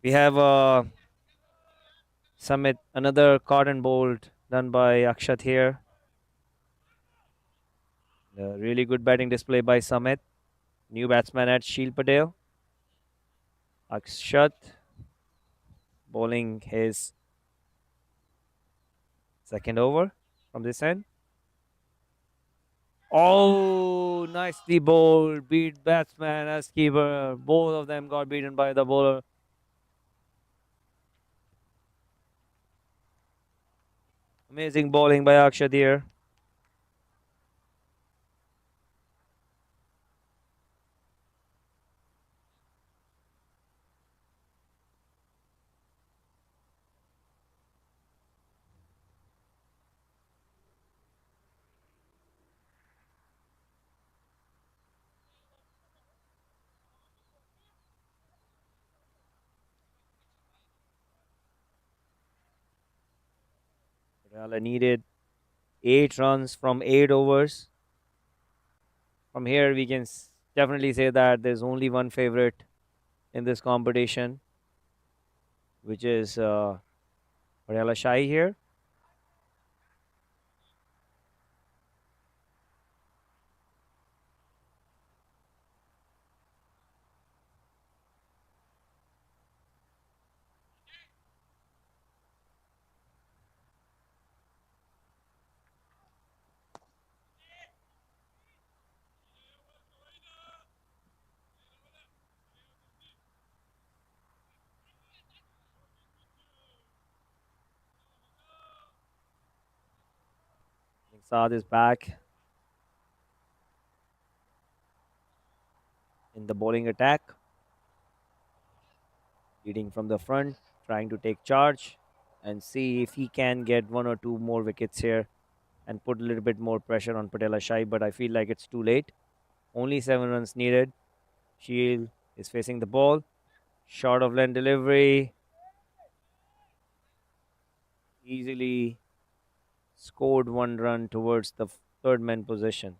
We have Samit, another cotton bolt done by Akshat here. A really good batting display by Samit. New batsman at Shield Patel. Akshat bowling his Second over from this end. Oh, nicely bowled. Beat batsman as keeper. Both of them got beaten by the bowler. Amazing bowling by Akshad here. Patiala needed 8 runs from 8 overs. From here, we can definitely say that there's only one favorite in this competition, which is Parela Shai here. Saad is back in the bowling attack, leading from the front, trying to take charge and see if he can get 1 or 2 more wickets here and put a little bit more pressure on Patela Shai. But I feel like it's too late. Only 7 runs needed. Shield is facing the ball. Short of length delivery. Easily scored 1 run towards the third man position.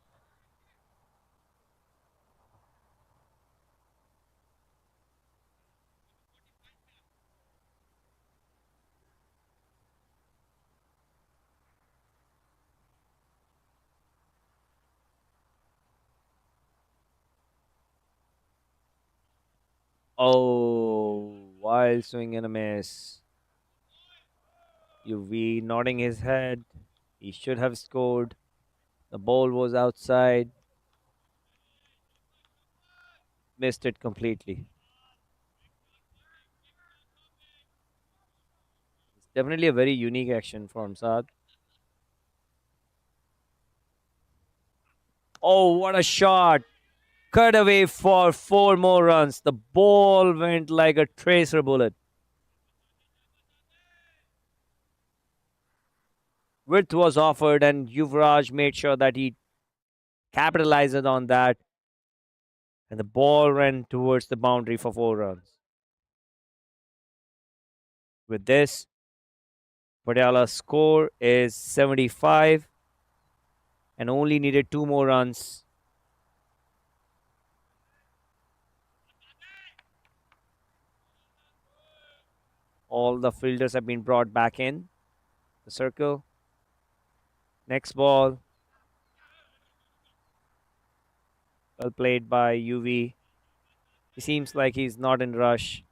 Oh, wild swing and a miss. UV nodding his head. He should have scored. The ball was outside. Missed it completely. It's definitely a very unique action from Saad. Oh, what a shot! Cut away for 4 more runs. The ball went like a tracer bullet. Width was offered, and Yuvraj made sure that he capitalized on that. And the ball ran towards the boundary for 4 runs. With this, Patiala's score is 75 and only needed 2 more runs. All the fielders have been brought back in the circle. Next ball. Well played by UV. He seems like he's not in rush.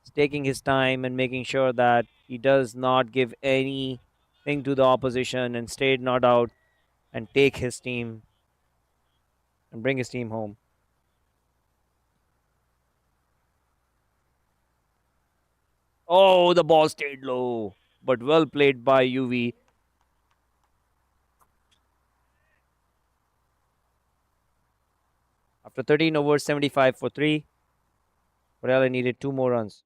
He's taking his time and making sure that he does not give anything to the opposition and stay not out and take his team and bring his team home. Oh, the ball stayed low, but well played by UV. After 13 overs, 75 for 3. Parela needed 2 more runs.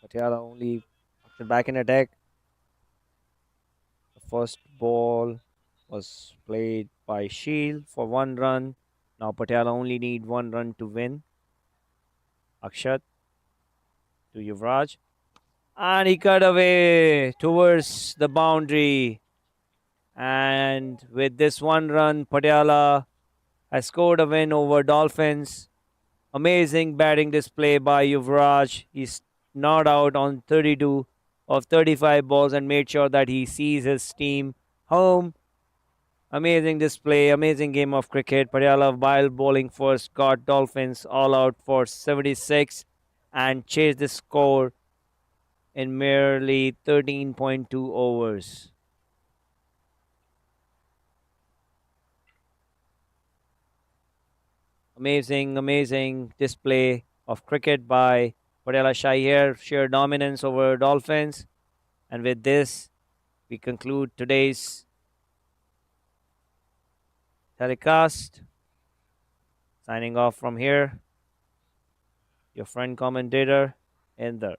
Patiala only back in attack. The first ball was played by Shield for 1 run. Now Patiala only need 1 run to win. Akshat to Yuvraj. And he cut away towards the boundary. And with this 1 run, Patiala has scored a win over Dolphins. Amazing batting display by Yuvraj. He's not out on 32 of 35 balls and made sure that he sees his team home. Amazing display, amazing game of cricket. Patiala, while bowling first, got Dolphins all out for 76 and chased the score in merely 13.2 overs. Amazing, amazing display of cricket by Parela Shai here. Sheer dominance over Dolphins. And with this, we conclude today's telecast. Signing off from here, your friend commentator, Ender.